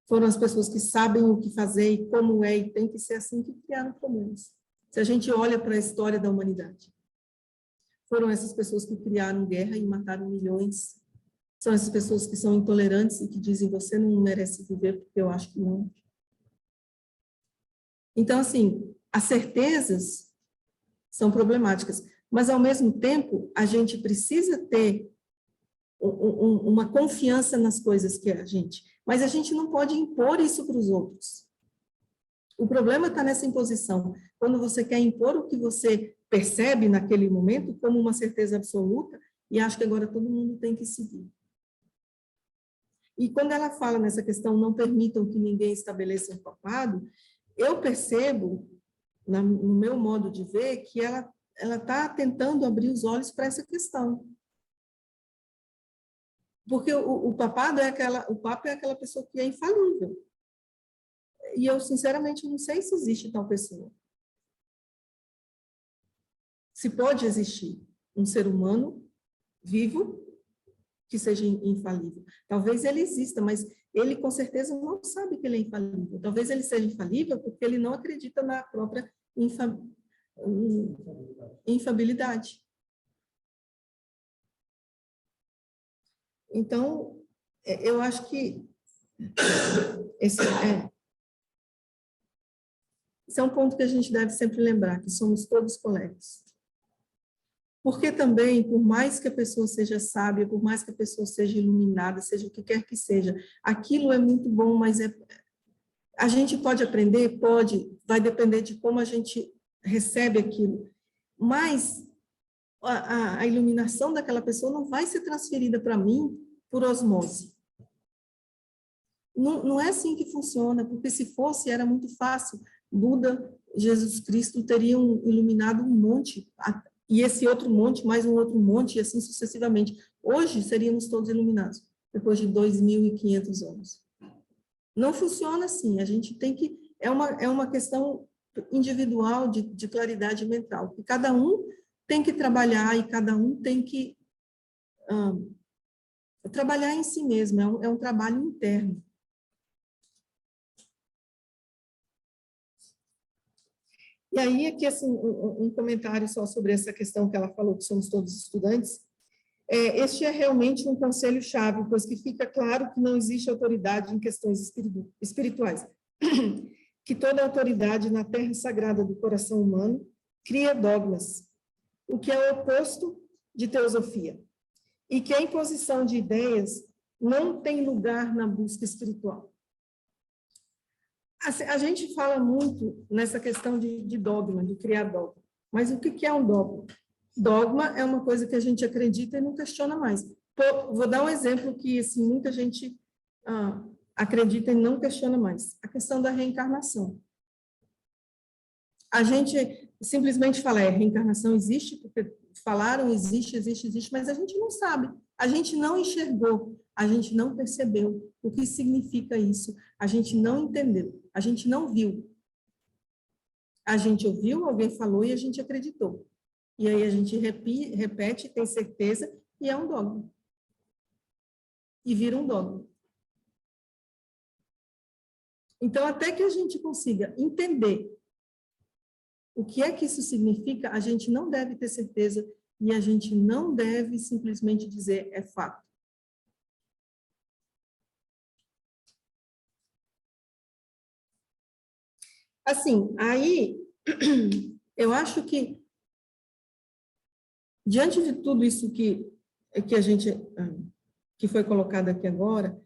Speaker 4: Foram as pessoas que sabem o que fazer e como é e tem que ser assim que criaram problemas. Se a gente olha para a história da humanidade, foram essas pessoas que criaram guerra e mataram milhões. São essas pessoas que são intolerantes e que dizem, você não merece viver porque eu acho que não. Então, assim, as certezas são problemáticas, mas, ao mesmo tempo, a gente precisa ter uma confiança nas coisas que a gente... Mas a gente não pode impor isso para os outros. O problema está nessa imposição. Quando você quer impor o que você percebe naquele momento como uma certeza absoluta e acha que agora todo mundo tem que seguir. E quando ela fala nessa questão, não permitam que ninguém estabeleça um papado, eu percebo, no meu modo de ver, que ela está tentando abrir os olhos para essa questão. Porque o papado o papa é aquela pessoa que é infalível. E eu, sinceramente, não sei se existe tal pessoa. Se pode existir um ser humano vivo que seja infalível. Talvez ele exista, mas ele, com certeza, não sabe que ele é infalível. Talvez ele seja infalível porque ele não acredita na própria infabilidade. Então, eu acho que esse é um ponto que a gente deve sempre lembrar, que somos todos colegas. Porque também, por mais que a pessoa seja sábia, por mais que a pessoa seja iluminada, seja o que quer que seja, aquilo é muito bom, mas a gente pode aprender? Pode, vai depender de como a gente recebe aquilo. Mas a iluminação daquela pessoa não vai ser transferida para mim por osmose. Não é assim que funciona, porque se fosse, era muito fácil. Buda, Jesus Cristo teriam iluminado um monte, e esse outro monte, mais um outro monte, e assim sucessivamente. Hoje, seríamos todos iluminados, depois de 2.500 anos. Não funciona assim, a gente tem que... É uma questão individual de claridade mental, que cada um tem que trabalhar e cada um tem que trabalhar em si mesmo, é um trabalho interno. E aí, aqui, assim, um comentário só sobre essa questão que ela falou, que somos todos estudantes. Este é realmente um conselho-chave, pois que fica claro que não existe autoridade em questões espirituais. Que toda autoridade na terra sagrada do coração humano cria dogmas, o que é o oposto de teosofia, e que a imposição de ideias não tem lugar na busca espiritual. A gente fala muito nessa questão de dogma, de criar dogma, mas o que é um dogma? Dogma é uma coisa que a gente acredita e não questiona mais. Vou dar um exemplo que assim, muita gente acredita e não questiona mais. A questão da reencarnação. A gente simplesmente fala, reencarnação existe, porque falaram existe, mas a gente não sabe. A gente não enxergou, a gente não percebeu o que significa isso, a gente não entendeu, a gente não viu. A gente ouviu, alguém falou e a gente acreditou. E aí a gente repete, tem certeza, e é um dogma. E vira um dogma. Então, até que a gente consiga entender o que é que isso significa, a gente não deve ter certeza e a gente não deve simplesmente dizer é fato. Assim, aí, eu acho que diante de tudo isso que foi colocado aqui agora,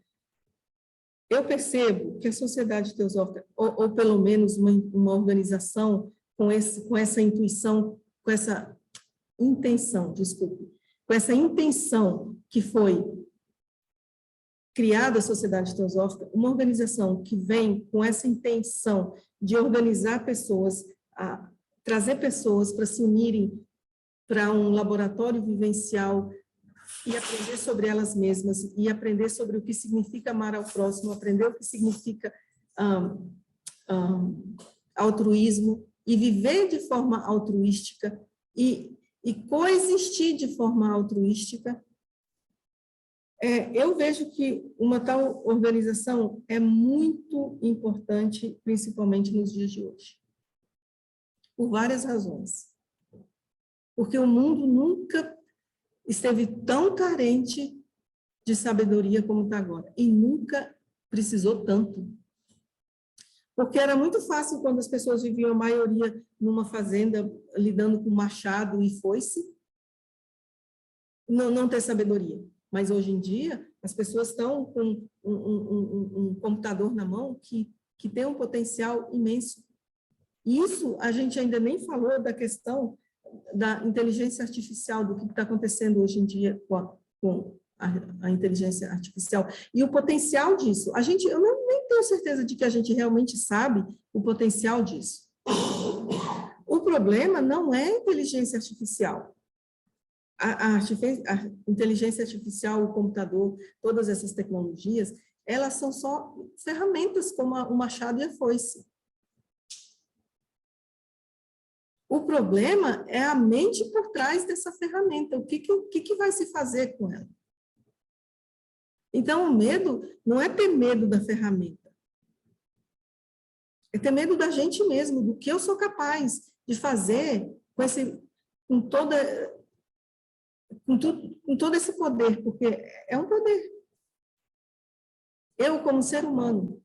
Speaker 4: eu percebo que a Sociedade Teosófica, ou pelo menos uma organização com essa intuição, com essa intenção, com essa intenção que foi criada a Sociedade Teosófica, uma organização que vem com essa intenção de organizar pessoas, trazer pessoas para se unirem para um laboratório vivencial e aprender sobre elas mesmas, e aprender sobre o que significa amar ao próximo, aprender o que significa altruísmo, e viver de forma altruística, e coexistir de forma altruística. Eu vejo que uma tal organização é muito importante, principalmente nos dias de hoje, por várias razões. Porque o mundo nunca esteve tão carente de sabedoria como está agora, e nunca precisou tanto. Porque era muito fácil quando as pessoas viviam, a maioria, numa fazenda, lidando com machado e foice, não ter sabedoria. Mas hoje em dia, as pessoas estão com um computador na mão que tem um potencial imenso. E isso a gente ainda nem falou da questão da inteligência artificial, do que está acontecendo hoje em dia com a inteligência artificial, e o potencial disso. Eu nem tenho certeza de que a gente realmente sabe o potencial disso. O problema não é a inteligência artificial. A inteligência artificial, o computador, todas essas tecnologias, elas são só ferramentas como o machado e a foice. O problema é a mente por trás dessa ferramenta. O que vai se fazer com ela? Então, o medo não é ter medo da ferramenta. É ter medo da gente mesmo, do que eu sou capaz de fazer com todo esse poder, porque é um poder. Eu, como ser humano,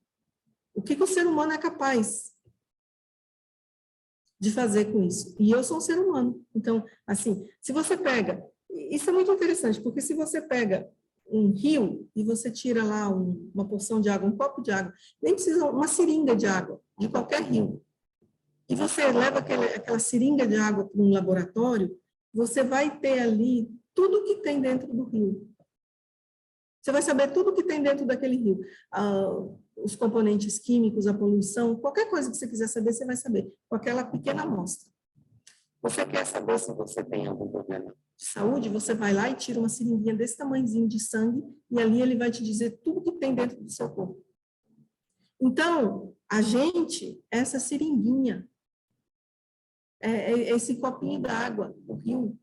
Speaker 4: o que o ser humano é capaz de fazer com isso? E eu sou um ser humano. Então, assim, se você pega... Isso é muito interessante, porque se você pega um rio e você tira lá uma porção de água, um copo de água, nem precisa uma seringa de água, de qualquer rio, e você leva aquela seringa de água para um laboratório, você vai ter ali tudo que tem dentro do rio. Você vai saber tudo que tem dentro daquele rio. Os componentes químicos, a poluição, qualquer coisa que você quiser saber, você vai saber, com aquela pequena amostra. Você quer saber se você tem algum problema de saúde, você vai lá e tira uma seringuinha desse tamanhozinho de sangue, e ali ele vai te dizer tudo que tem dentro do seu corpo. Então, a gente, essa seringuinha, é esse copinho d'água, o rio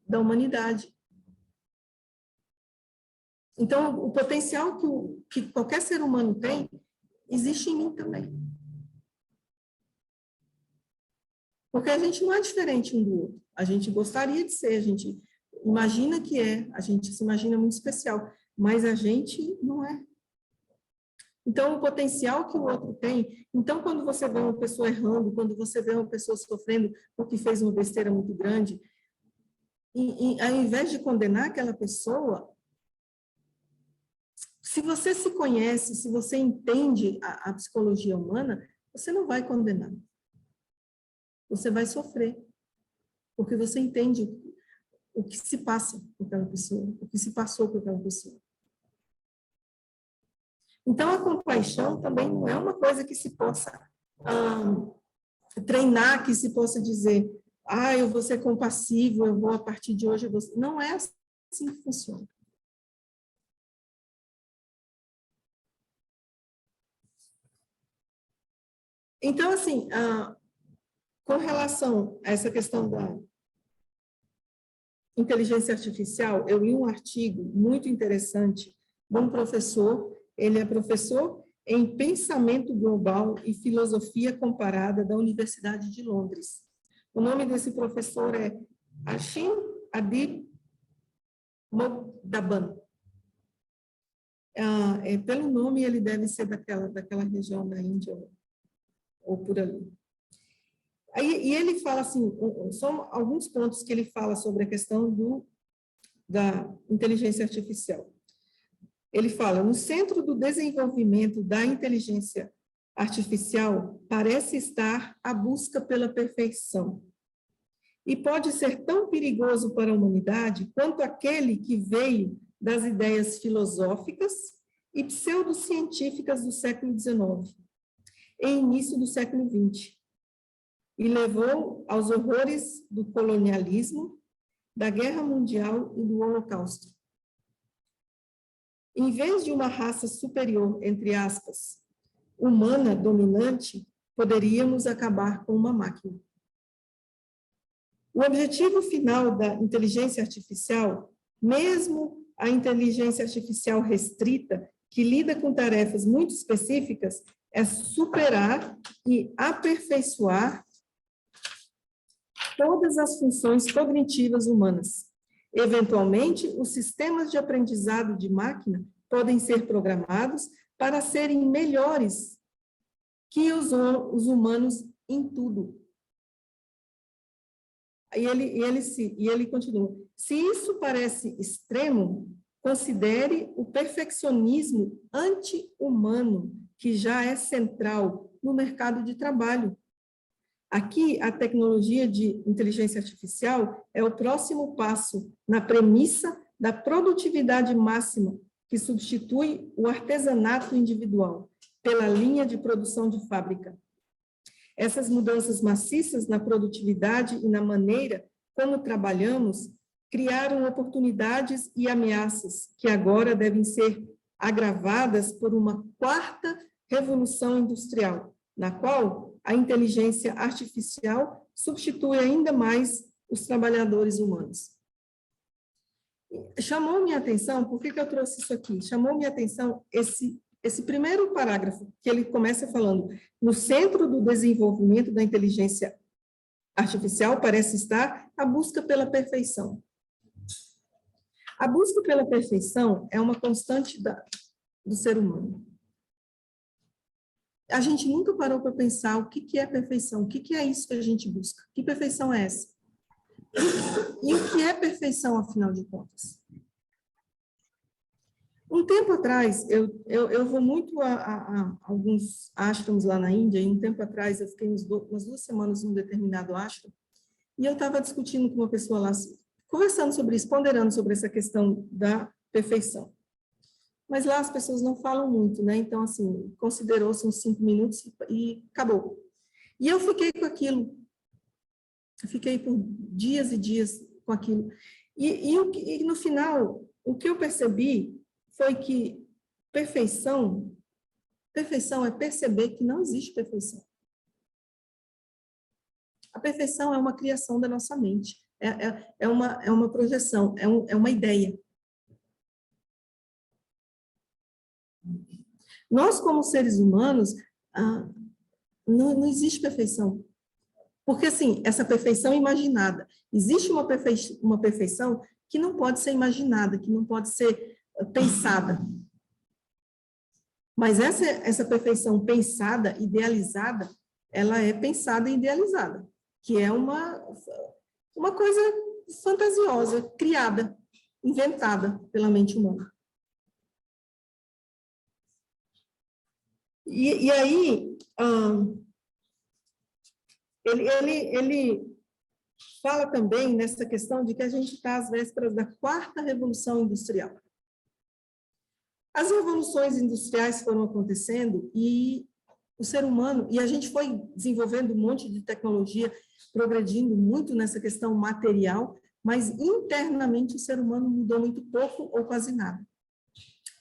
Speaker 4: da humanidade. Então, o potencial que qualquer ser humano tem, existe em mim também. Porque a gente não é diferente um do outro. A gente gostaria de ser, a gente imagina que é, a gente se imagina muito especial, mas a gente não é. Então, o potencial que o outro tem... Então, quando você vê uma pessoa errando, quando você vê uma pessoa sofrendo porque fez uma besteira muito grande, ao invés de condenar aquela pessoa, se você se conhece, se você entende a psicologia humana, você não vai condenar. Você vai sofrer, porque você entende o que se passa com aquela pessoa, o que se passou com aquela pessoa. Então, a compaixão também não é uma coisa que se possa treinar, que se possa dizer, eu vou ser compassivo, eu vou, a partir de hoje, eu vou... Não é assim que funciona. Então, assim, com relação a essa questão da inteligência artificial, eu li um artigo muito interessante de um professor, ele é professor em pensamento global e filosofia comparada da Universidade de Londres. O nome desse professor é Ashim Adib Mogdaban. Pelo nome, ele deve ser daquela região da Índia, ou por ali. E ele fala assim, são alguns pontos que ele fala sobre a questão da inteligência artificial. Ele fala, no centro do desenvolvimento da inteligência artificial parece estar a busca pela perfeição. E pode ser tão perigoso para a humanidade quanto aquele que veio das ideias filosóficas e pseudocientíficas do século XIX e início do século XX, e levou aos horrores do colonialismo, da Guerra Mundial e do Holocausto. Em vez de uma raça superior, entre aspas, humana dominante, poderíamos acabar com uma máquina. O objetivo final da inteligência artificial, mesmo a inteligência artificial restrita, que lida com tarefas muito específicas, é superar e aperfeiçoar todas as funções cognitivas humanas. Eventualmente, os sistemas de aprendizado de máquina podem ser programados para serem melhores que os humanos em tudo. E ele continua. Se isso parece extremo, considere o perfeccionismo anti-humano, que já é central no mercado de trabalho. Aqui, a tecnologia de inteligência artificial é o próximo passo na premissa da produtividade máxima, que substitui o artesanato individual pela linha de produção de fábrica. Essas mudanças maciças na produtividade e na maneira como trabalhamos criaram oportunidades e ameaças que agora devem ser agravadas por uma quarta revolução industrial, na qual a inteligência artificial substitui ainda mais os trabalhadores humanos. Chamou minha atenção, por que eu trouxe isso aqui? Chamou minha atenção esse primeiro parágrafo, que ele começa falando, no centro do desenvolvimento da inteligência artificial parece estar a busca pela perfeição. A busca pela perfeição é uma constante do ser humano. A gente nunca parou para pensar o que é perfeição, o que é isso que a gente busca, que perfeição é essa? E o que é perfeição, afinal de contas? Um tempo atrás, eu vou muito a alguns ashrams lá na Índia, e um tempo atrás eu fiquei umas 2 semanas num determinado ashram, e eu estava discutindo com uma pessoa lá, conversando sobre isso, ponderando sobre essa questão da perfeição. Mas lá as pessoas não falam muito, né? Então, assim, considerou-se uns 5 minutos e acabou. E eu fiquei com aquilo. Eu fiquei por dias e dias com aquilo. E no final, o que eu percebi foi que perfeição é perceber que não existe perfeição. A perfeição é uma criação da nossa mente. É uma projeção, é uma ideia. Nós, como seres humanos, não existe perfeição. Porque, assim, essa perfeição imaginada, existe uma perfeição que não pode ser imaginada, que não pode ser pensada. Mas essa perfeição pensada, idealizada, ela é pensada e idealizada, que é uma coisa fantasiosa, criada, inventada pela mente humana. E aí, ele fala também nessa questão de que a gente está às vésperas da 4ª Revolução Industrial. As revoluções industriais foram acontecendo e o ser humano, e a gente foi desenvolvendo um monte de tecnologia, progredindo muito nessa questão material, mas internamente o ser humano mudou muito pouco ou quase nada.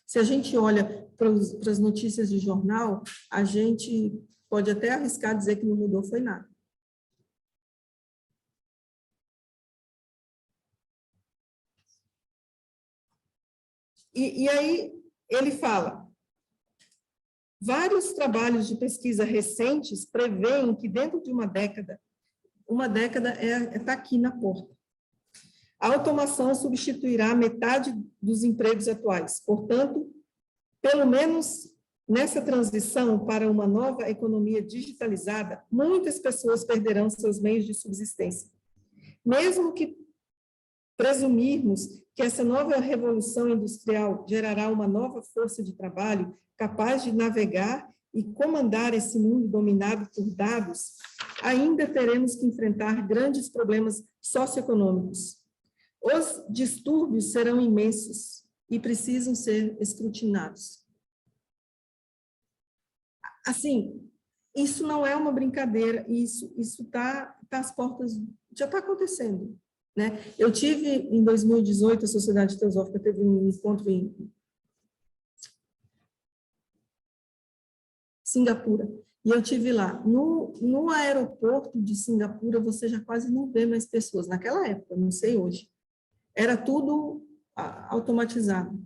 Speaker 4: Se a gente olha para as notícias de jornal, a gente pode até arriscar dizer que não mudou foi nada. E aí ele fala, vários trabalhos de pesquisa recentes preveem que dentro de uma década está aqui na porta. A automação substituirá metade dos empregos atuais. Portanto, pelo menos nessa transição para uma nova economia digitalizada, muitas pessoas perderão seus meios de subsistência. Mesmo que presumirmos que essa nova revolução industrial gerará uma nova força de trabalho capaz de navegar e comandar esse mundo dominado por dados, ainda teremos que enfrentar grandes problemas socioeconômicos. Os distúrbios serão imensos e precisam ser escrutinados. Assim, isso não é uma brincadeira, isso está às portas, já está acontecendo. Né? Eu tive, em 2018, a Sociedade Teosófica teve um encontro em Singapura, e eu tive lá. No aeroporto de Singapura, você já quase não vê mais pessoas. Naquela época, não sei hoje. Era tudo automatizado.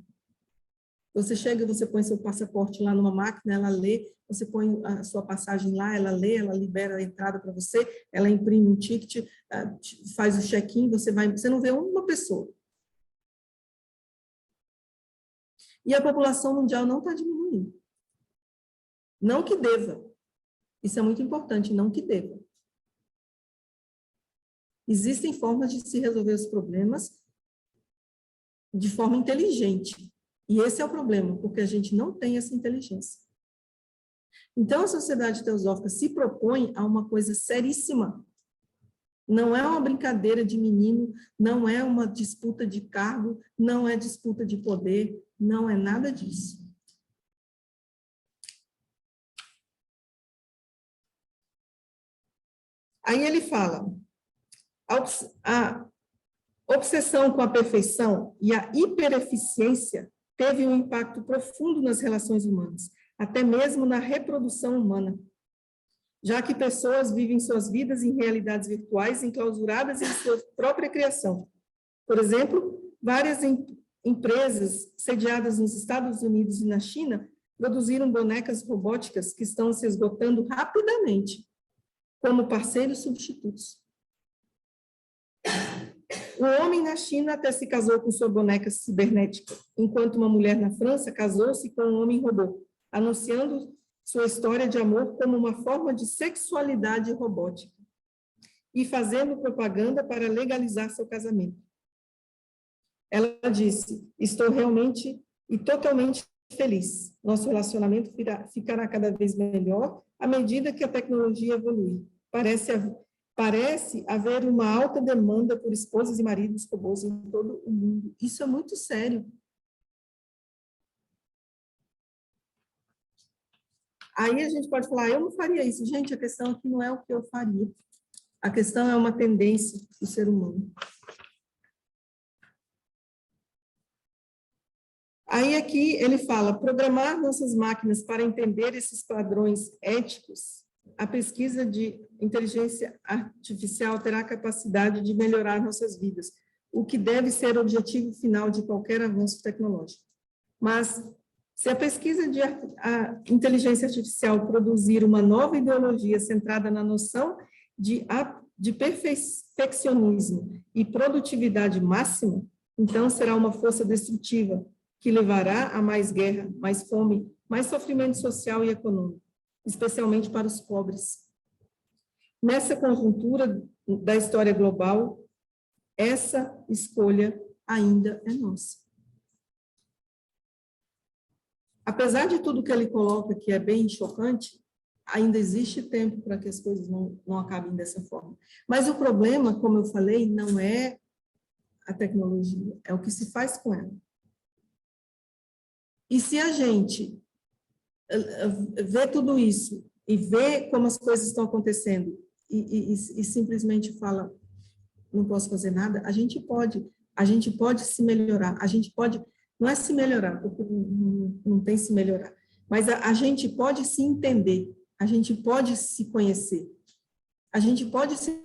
Speaker 4: Você chega, você põe seu passaporte lá numa máquina, ela lê, você põe a sua passagem lá, ela lê, ela libera a entrada para você, ela imprime um ticket, faz o check-in, você não vê uma pessoa. E a população mundial não está diminuindo. Não que deva. Isso é muito importante, não que deva. Existem formas de se resolver os problemas de forma inteligente. E esse é o problema, porque a gente não tem essa inteligência. Então, a Sociedade Teosófica se propõe a uma coisa seríssima. Não é uma brincadeira de menino, não é uma disputa de cargo, não é disputa de poder, não é nada disso. Aí ele fala, a obsessão com a perfeição e a hipereficiência teve um impacto profundo nas relações humanas, até mesmo na reprodução humana, já que pessoas vivem suas vidas em realidades virtuais enclausuradas em sua própria criação. Por exemplo, várias empresas sediadas nos Estados Unidos e na China produziram bonecas robóticas que estão se esgotando rapidamente, como parceiros substitutos. O homem na China até se casou com sua boneca cibernética, enquanto uma mulher na França casou-se com um homem robô, anunciando sua história de amor como uma forma de sexualidade robótica e fazendo propaganda para legalizar seu casamento. Ela disse, estou realmente e totalmente feliz. Nosso relacionamento ficará cada vez melhor à medida que a tecnologia evolui. Parece haver uma alta demanda por esposas e maridos robôs em todo o mundo. Isso é muito sério. Aí a gente pode falar, eu não faria isso. Gente, a questão aqui não é o que eu faria. A questão é uma tendência do ser humano. Aí aqui ele fala, programar nossas máquinas para entender esses padrões éticos, a pesquisa de inteligência artificial terá a capacidade de melhorar nossas vidas, o que deve ser o objetivo final de qualquer avanço tecnológico. Mas Se a pesquisa de a inteligência artificial produzir uma nova ideologia centrada na noção de perfeccionismo e produtividade máxima, então será uma força destrutiva que levará a mais guerra, mais fome, mais sofrimento social e econômico, especialmente para os pobres. Nessa conjuntura da história global, essa escolha ainda é nossa. Apesar de tudo que ele coloca, que é bem chocante, ainda existe tempo para que as coisas não acabem dessa forma. Mas o problema, como eu falei, não é a tecnologia, é o que se faz com ela. E se a gente vê tudo isso e vê como as coisas estão acontecendo e simplesmente fala, não posso fazer nada, a gente pode se melhorar, a gente pode, não é se melhorar, porque não tem se melhorar, mas a gente pode se entender, a gente pode se conhecer, a gente pode se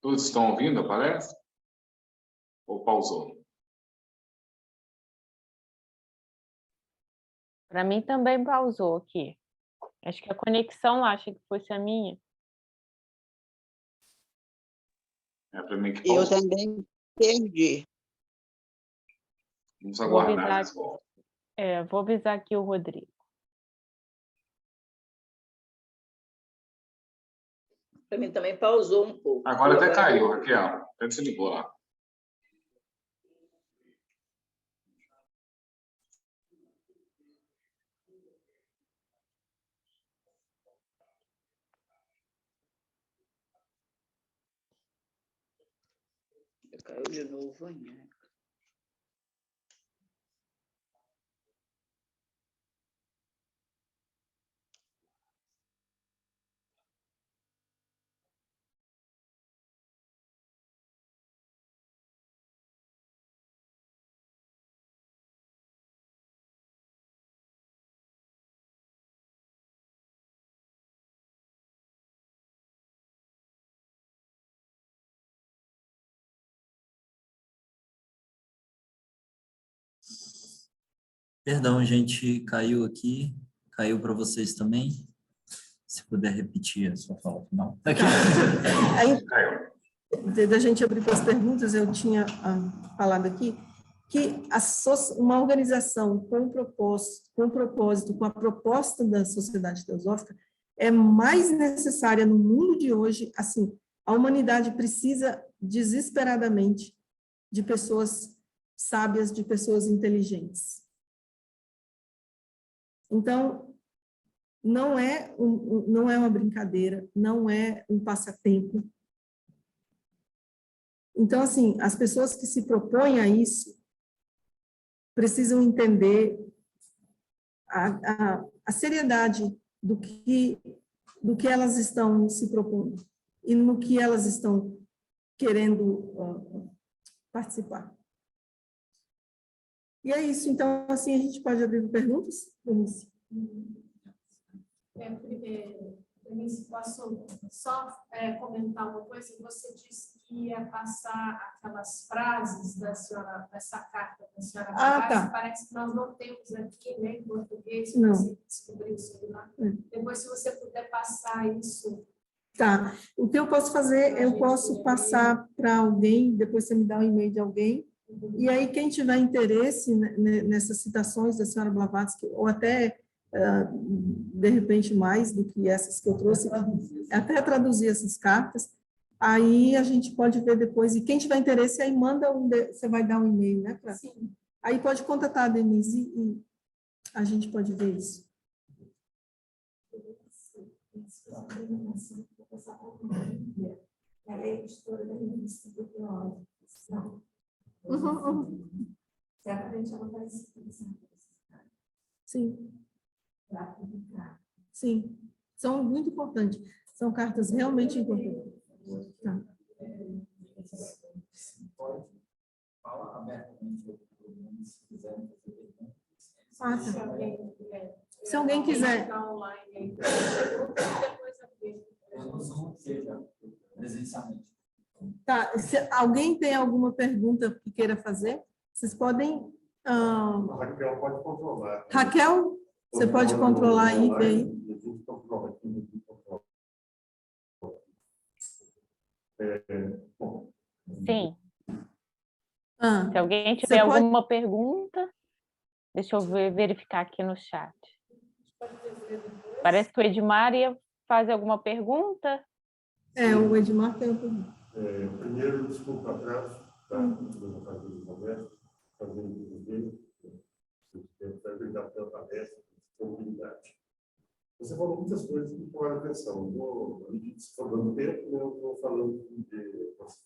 Speaker 5: Todos estão ouvindo a palestra? Ou pausou?
Speaker 6: Para mim também pausou aqui. Acho que a conexão lá, achei que fosse a minha.
Speaker 5: É para mim que
Speaker 7: Eu
Speaker 5: pausou.
Speaker 7: também perdi.
Speaker 5: Vamos
Speaker 6: Vou
Speaker 5: aguardar.
Speaker 6: avisar, vou avisar aqui o Rodrigo.
Speaker 7: Para mim também pausou um pouco.
Speaker 5: Agora até caiu, Raquel. Até desligou lá.
Speaker 7: Caiu de novo, né?
Speaker 1: Perdão, gente, caiu aqui. Caiu para vocês também. Se puder repetir a sua fala final. Aqui.
Speaker 4: Aí,
Speaker 5: Caiu.
Speaker 4: da gente abrir para as perguntas, eu tinha falado aqui que uma organização com um propósito, com a proposta da Sociedade Teosófica, é mais necessária no mundo de hoje. Assim, a humanidade precisa desesperadamente de pessoas sábias, de pessoas inteligentes. Então, não é uma brincadeira, não é um passatempo. Então, assim, as pessoas que se propõem a isso precisam entender a seriedade do que elas estão se propondo e no que elas estão querendo participar. E é isso. Então, assim, a gente pode abrir perguntas? Denise?
Speaker 2: Denise, posso só comentar uma coisa? Você disse que ia passar aquelas frases da senhora, dessa carta da senhora.
Speaker 4: Tá.
Speaker 2: Parece que nós não temos aqui, né, em português,
Speaker 4: não.
Speaker 2: Você descobriu isso lá. Depois, se você puder passar isso.
Speaker 4: Tá. O que eu posso fazer, eu posso passar para alguém, depois você me dá o e-mail de alguém, e aí quem tiver interesse nessas citações da senhora Blavatsky, ou até, de repente, mais do que essas que eu trouxe, até traduzir essas cartas, aí a gente pode ver depois, e quem tiver interesse, aí manda você vai dar um e-mail, né?
Speaker 2: Sim.
Speaker 4: Aí pode contatar a Denise e a gente pode ver isso.
Speaker 8: Ela é editora da revista do Teólogo. Certamente ela vai se interessar.
Speaker 4: Sim.
Speaker 8: Para publicar.
Speaker 4: Sim. São muito importantes. São cartas realmente importantes. Tá.
Speaker 3: Pode falar abertamente, se quiserem fazer perguntas.
Speaker 4: Ah, tá. Se alguém quiser.
Speaker 3: Eu não sou seja presencialmente.
Speaker 4: Tá, se alguém tem alguma pergunta que queira fazer, vocês podem...
Speaker 9: A Raquel pode controlar.
Speaker 4: Raquel, você pode controlar aí, ver aí.
Speaker 6: Sim.
Speaker 4: Ah,
Speaker 6: Se alguém
Speaker 4: você
Speaker 6: tiver
Speaker 4: pode-
Speaker 6: alguma pergunta, deixa eu verificar aqui no chat. Parece que o Edmar ia fazer alguma pergunta.
Speaker 4: o Edmar tem uma pergunta.
Speaker 9: Primeiro, desculpa atraso, tá? Vou fazer o conversa, fazer o entender. Obrigado pela palestra, disponibilidade. Você falou muitas coisas que me chamaram a atenção. À medida que você for dando tempo, eu vou falando de...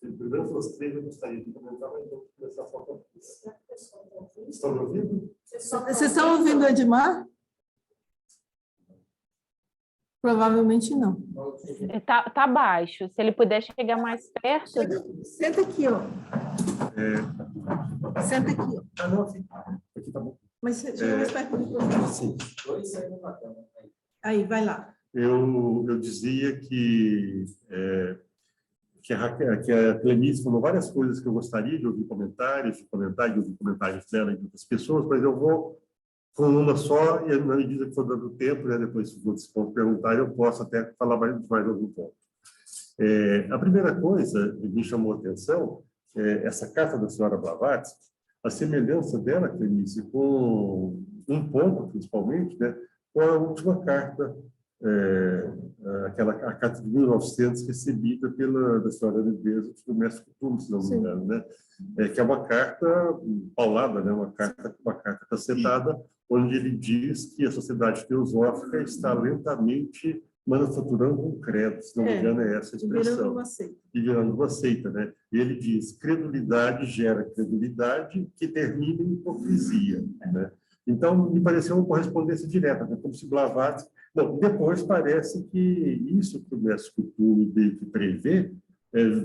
Speaker 9: Primeiro, as três eu gostaria de comentar, mas vou começar a focar. Estão me ouvindo?
Speaker 4: Vocês estão ouvindo o Edmar? Provavelmente não.
Speaker 6: Tá baixo. Se ele puder chegar mais perto.
Speaker 4: Senta aqui, ó. Senta aqui, ó.
Speaker 9: Ah, não, aqui tá bom.
Speaker 4: Mas chega mais perto do microfone.
Speaker 9: Sim.
Speaker 4: Aí, vai lá.
Speaker 9: Eu dizia que a Clemice falou várias coisas que eu gostaria de ouvir comentários, de ouvir comentários dela e de outras pessoas, mas eu vou com uma só, e na medida que for dando tempo, né, depois se os outros pontos perguntarem, eu posso até falar mais algum ponto. A primeira coisa que me chamou a atenção é essa carta da senhora Blavatsky, a semelhança dela, Clemice, com um ponto, principalmente, né, com a última carta, a carta de 1900, recebida da senhora Livesa, do mestre Coutume, se não me engano, né? Que é uma carta paulada, né? uma carta cacetada, onde ele diz que a sociedade teosófica está lentamente manufaturando um credo, se não me engano é essa a expressão.
Speaker 4: Virando uma seita.
Speaker 9: E virando uma seita, né? E ele diz, credulidade gera credulidade que termina em hipocrisia, né? Então, me pareceu uma correspondência direta, né? Como se Blavatsky... Não, depois parece que isso que o mestre Coutume prevê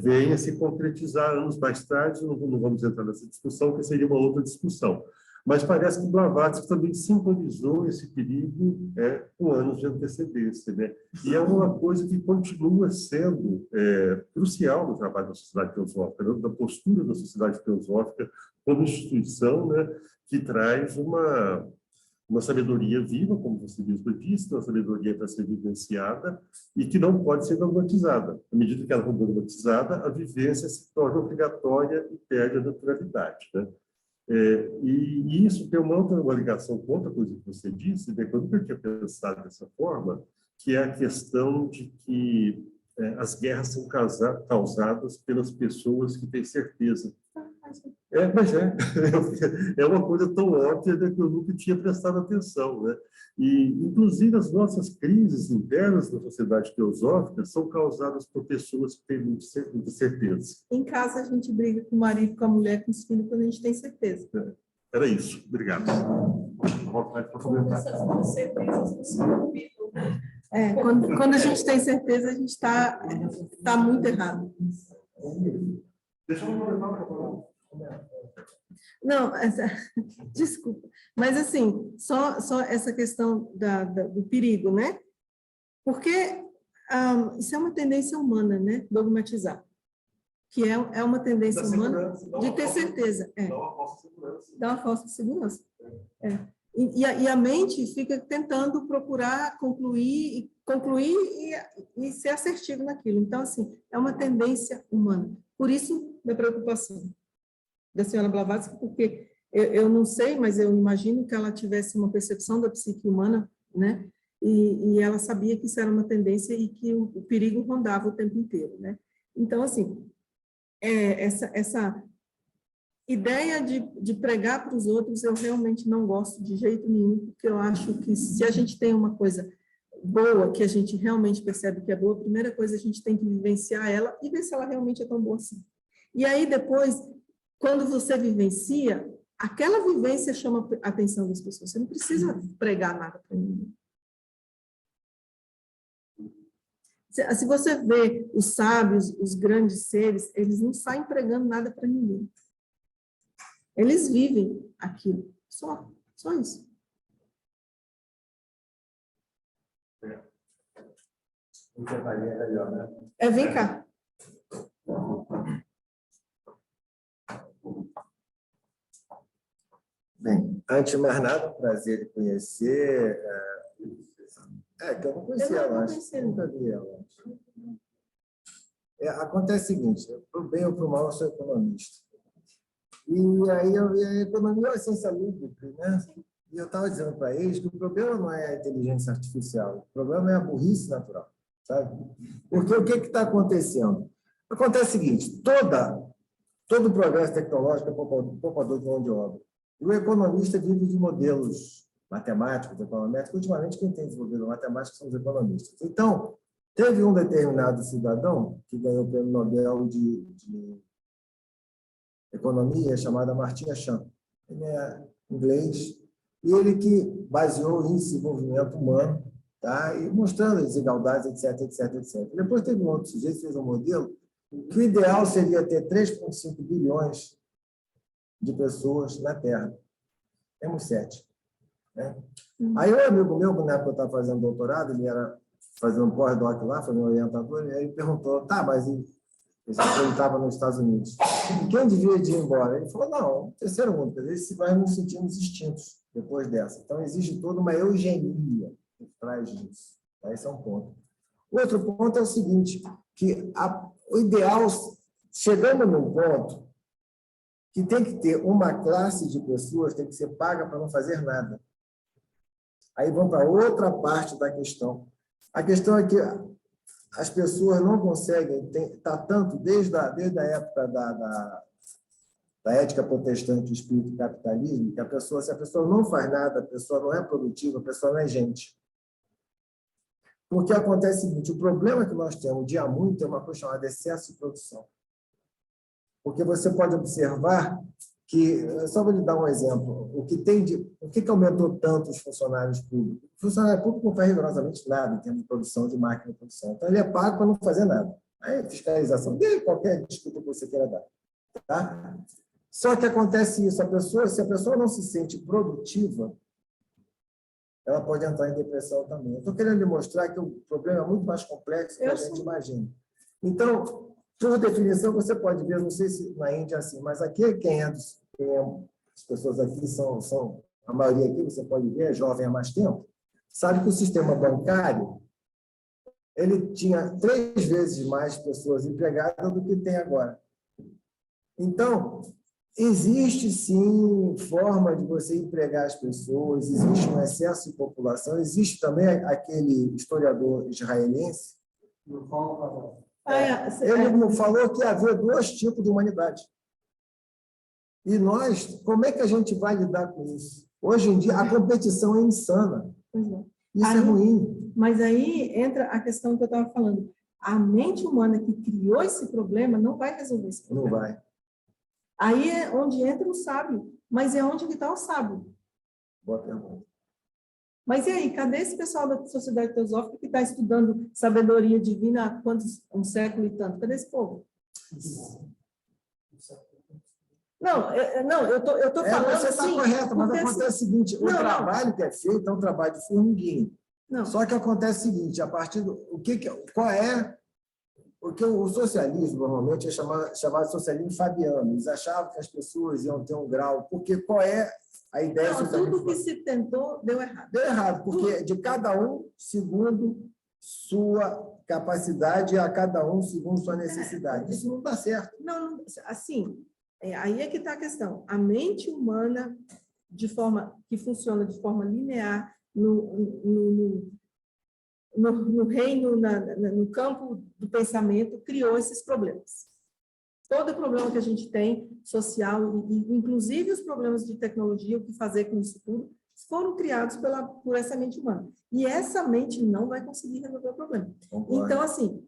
Speaker 9: venha se concretizar anos mais tarde, não vamos entrar nessa discussão, que seria uma outra discussão. Mas parece que Blavatsky também simbolizou esse perigo com anos de antecedência, né? E é uma coisa que continua sendo crucial no trabalho da Sociedade Teosófica, né? Da postura da Sociedade Teosófica como instituição, né? Que traz uma sabedoria viva, como você mesmo disse, uma sabedoria para ser vivenciada e que não pode ser dogmatizada. À medida que ela for dogmatizada, a vivência se torna obrigatória e perde a naturalidade, né? E isso tem uma ligação com outra coisa que você disse, né, que eu nunca tinha pensado dessa forma, que é a questão de que as guerras são causadas pelas pessoas que têm certeza. Mas é uma coisa tão óbvia, né, que eu nunca tinha prestado atenção, né? E, inclusive, as nossas crises internas da sociedade teosófica são causadas por pessoas que têm muita certeza.
Speaker 4: Em casa, a gente briga com o marido, com a mulher, com os filhos, quando a gente tem certeza.
Speaker 9: Era isso. Obrigado.
Speaker 4: Quando a gente tem certeza, a gente está muito errado.
Speaker 9: Deixa eu falar.
Speaker 4: Não, desculpa, mas assim, só essa questão do perigo, né? Porque isso é uma tendência humana, né? Dogmatizar. Que é uma tendência humana de ter certeza. Dá uma falsa segurança. E a mente fica tentando procurar concluir e ser assertivo naquilo. Então, assim, é uma tendência humana. Por isso, da preocupação da senhora Blavatsky, porque eu não sei, mas eu imagino que ela tivesse uma percepção da psique humana, né? E ela sabia que isso era uma tendência e que o perigo rondava o tempo inteiro, né? Então, assim, essa ideia de pregar para os outros, eu realmente não gosto de jeito nenhum, porque eu acho que se a gente tem uma coisa boa, que a gente realmente percebe que é boa, a primeira coisa a gente tem que vivenciar ela e ver se ela realmente é tão boa assim. E aí, depois, quando você vivencia, aquela vivência chama a atenção das pessoas. Você não precisa pregar nada para ninguém. Se você vê os sábios, os grandes seres, eles não saem pregando nada para ninguém. Eles vivem aquilo. Só isso. Vem cá.
Speaker 10: Bem, antes de mais nada, prazer de conhecer. Que eu não conhecia ela antes. Nunca vi ela antes. Acontece o seguinte, para o bem ou para o mal, eu sou economista. E aí a economia é a ciência lúdica, né? E eu estava dizendo para eles que o problema não é a inteligência artificial, o problema é a burrice natural, sabe? Porque o que está acontecendo? Acontece o seguinte, todo progresso tecnológico é poupador de mão de obra. E o economista vive de modelos matemáticos, econométricos. Ultimamente, quem tem desenvolvido matemática são os economistas. Então, teve um determinado cidadão que ganhou o Prêmio Nobel de Economia, chamado Amartya Sen. Ele é inglês, e ele que baseou o índice de desenvolvimento humano, tá? E mostrando as desigualdades, etc, etc, etc. Depois teve um outro sujeito que fez um modelo que o ideal seria ter 3,5 bilhões de pessoas na Terra. Temos 7. Né? Aí um amigo meu, na época eu estava fazendo doutorado, ele era fazendo um pós-doc lá, foi meu orientador, e aí ele perguntou, tá, mas ele estava nos Estados Unidos, quem devia de ir embora? Ele falou, não, terceiro mundo, quer dizer, se nós nos sentimos extintos depois dessa. Então, existe toda uma eugenia por trás disso. Esse é um ponto. O outro ponto é o seguinte, que o ideal, chegando num ponto, que tem que ter uma classe de pessoas que tem que ser paga para não fazer nada. Aí vamos para outra parte da questão. A questão é que as pessoas não conseguem, está tanto desde a época da ética protestante, do espírito do capitalismo, que se a pessoa não faz nada, a pessoa não é produtiva, a pessoa não é gente. Porque acontece o seguinte, o problema que nós temos, dia muito, é uma coisa chamada excesso de produção. Porque você pode observar que, só vou lhe dar um exemplo, o que aumentou tanto os funcionários públicos? O funcionário público não faz rigorosamente nada em termos de produção, de máquina de produção. Então, ele é pago para não fazer nada. Aí, fiscalização, qualquer desculpa que você queira dar. Tá? Só que acontece isso, se a pessoa não se sente produtiva, ela pode entrar em depressão também. Eu estou querendo lhe mostrar que o problema é muito mais complexo do que a gente imagina. Então, por definição, você pode ver, não sei se na Índia é assim, mas aqui, as pessoas aqui são, a maioria aqui, você pode ver, é jovem há mais tempo, sabe que o sistema bancário, ele tinha 3 vezes mais pessoas empregadas do que tem agora. Então, existe, sim, forma de você empregar as pessoas, existe um excesso de população, existe também aquele historiador israelense, ele falou que havia 2 tipos de humanidade. E nós, como é que a gente vai lidar com isso? Hoje em dia, a competição é insana. Isso é ruim.
Speaker 4: Mas aí entra a questão que eu estava falando. A mente humana que criou esse problema não vai resolver esse problema.
Speaker 10: Não vai.
Speaker 4: Aí é onde entra o sábio. Mas é onde que está o sábio?
Speaker 10: Boa pergunta.
Speaker 4: Mas e aí, cadê esse pessoal da Sociedade Teosófica que está estudando sabedoria divina há um século e tanto? Cadê esse povo? Não, eu tô falando
Speaker 10: você está
Speaker 4: assim...
Speaker 10: correto, mas acontece o seguinte, o trabalho que é feito é um trabalho de formiguinha. Só que acontece o seguinte, a partir do... Porque o socialismo, normalmente, é chamado de socialismo fabiano. Eles achavam que as pessoas iam ter um grau... Porque qual é a ideia...
Speaker 4: Tudo que se tentou deu errado.
Speaker 10: Deu errado, porque de cada um, segundo sua capacidade, a cada um, segundo sua necessidade. Isso não dá certo.
Speaker 4: Não, assim, aí é que está a questão. A mente humana, que funciona de forma linear, no reino, no campo do pensamento, criou esses problemas. Todo o problema que a gente tem, social, inclusive os problemas de tecnologia, o que fazer com isso tudo, foram criados por essa mente humana. E essa mente não vai conseguir resolver o problema.
Speaker 10: Concordo.
Speaker 4: Então, assim,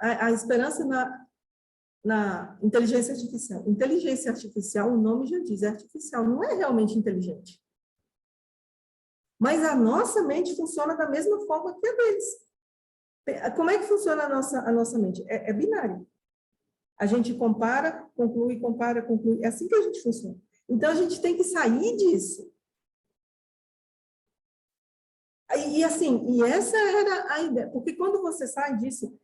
Speaker 4: a esperança na inteligência artificial. Inteligência artificial, o nome já diz, é artificial, não é realmente inteligente. Mas a nossa mente funciona da mesma forma que a deles. Como é que funciona a nossa mente? É binário. A gente compara, conclui, compara, conclui. É assim que a gente funciona. Então, a gente tem que sair disso. E essa era a ideia. Porque quando você sai disso,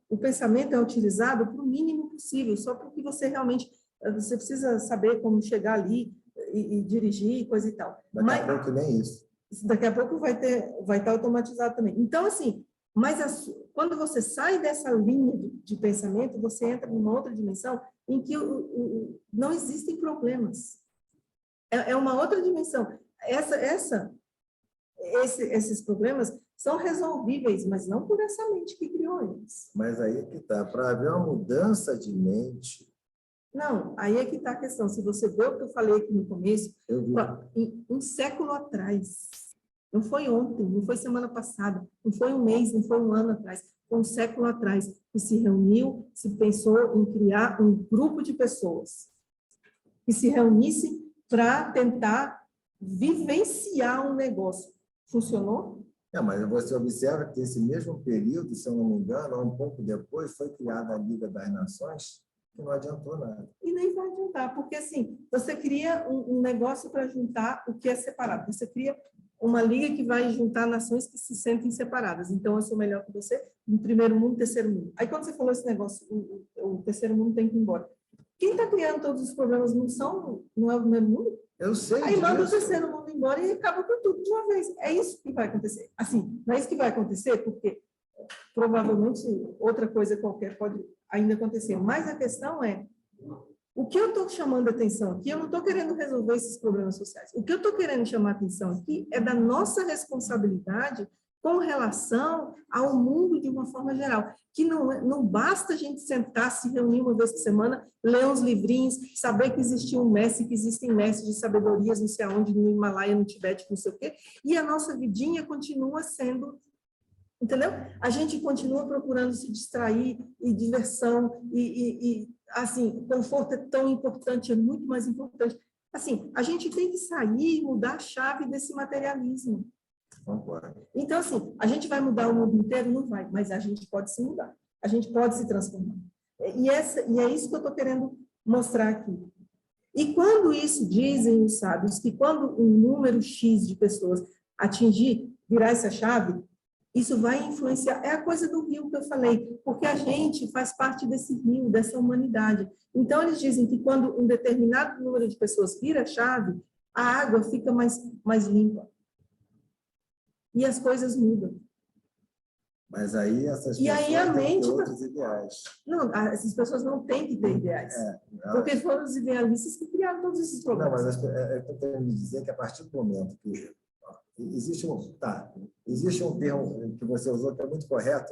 Speaker 4: o pensamento é utilizado para o mínimo possível, só porque você realmente... Você precisa saber como chegar ali e dirigir, coisa e tal.
Speaker 10: Daqui a pouco nem isso.
Speaker 4: Daqui a pouco vai estar automatizado também. Então, assim, quando você sai dessa linha de pensamento, você entra numa outra dimensão em que não existem problemas. É uma outra dimensão. Esses problemas são resolvíveis, mas não por essa mente que criou eles.
Speaker 10: Mas aí é que está. Para haver uma mudança de mente...
Speaker 4: Não, aí é que está a questão. Se você vê o que eu falei aqui no começo, um século atrás, não foi ontem, não foi semana passada, não foi um mês, não foi um ano atrás, foi um século atrás, que se reuniu, se pensou em criar um grupo de pessoas que se reunissem para tentar vivenciar um negócio. Funcionou?
Speaker 10: Mas você observa que nesse mesmo período, se eu não me engano, um pouco depois, foi criada a Liga das Nações, que não adiantou nada.
Speaker 4: E nem vai adiantar, porque assim, você cria um negócio para juntar o que é separado. Você cria uma liga que vai juntar nações que se sentem separadas. Então, eu sou melhor que você no primeiro mundo, terceiro mundo. Aí, quando você falou esse negócio, o terceiro mundo tem que ir embora. Quem está criando todos os problemas não é o primeiro mundo?
Speaker 10: Eu sei.
Speaker 4: Aí manda o terceiro mundo embora e acaba com tudo de uma vez. É isso que vai acontecer. Assim, não é isso que vai acontecer, porque provavelmente outra coisa qualquer pode ainda acontecer. Mas a questão é, o que eu estou chamando a atenção aqui, eu não estou querendo resolver esses problemas sociais. O que eu estou querendo chamar a atenção aqui é da nossa responsabilidade com relação ao mundo de uma forma geral. Que não basta a gente sentar, se reunir uma vez por semana, ler uns livrinhos, saber que existe um mestre, que existem mestres de sabedorias, não sei aonde, no Himalaia, no Tibete, não sei o quê, e a nossa vidinha continua sendo... Entendeu? A gente continua procurando se distrair e diversão assim, conforto é tão importante, é muito mais importante. Assim, a gente tem que sair e mudar a chave desse materialismo.
Speaker 10: Concordo.
Speaker 4: Então, assim, a gente vai mudar o mundo inteiro? Não vai, mas a gente pode se mudar. A gente pode se transformar. E é isso que eu estou querendo mostrar aqui. E quando isso, dizem os sábios, que quando um número X de pessoas virar essa chave, isso vai influenciar, é a coisa do rio que eu falei, porque a gente faz parte desse rio, dessa humanidade. Então, eles dizem que quando um determinado número de pessoas vira a chave, a água fica mais limpa. E as coisas mudam.
Speaker 10: Mas aí essas
Speaker 4: pessoas têm
Speaker 10: outros ideais.
Speaker 4: Não, essas pessoas não têm que ter ideais. Porque foram os idealistas que criaram todos esses problemas.
Speaker 10: Não, mas eu estou querendo dizer que a partir do momento que existe um termo que você usou que é muito correto.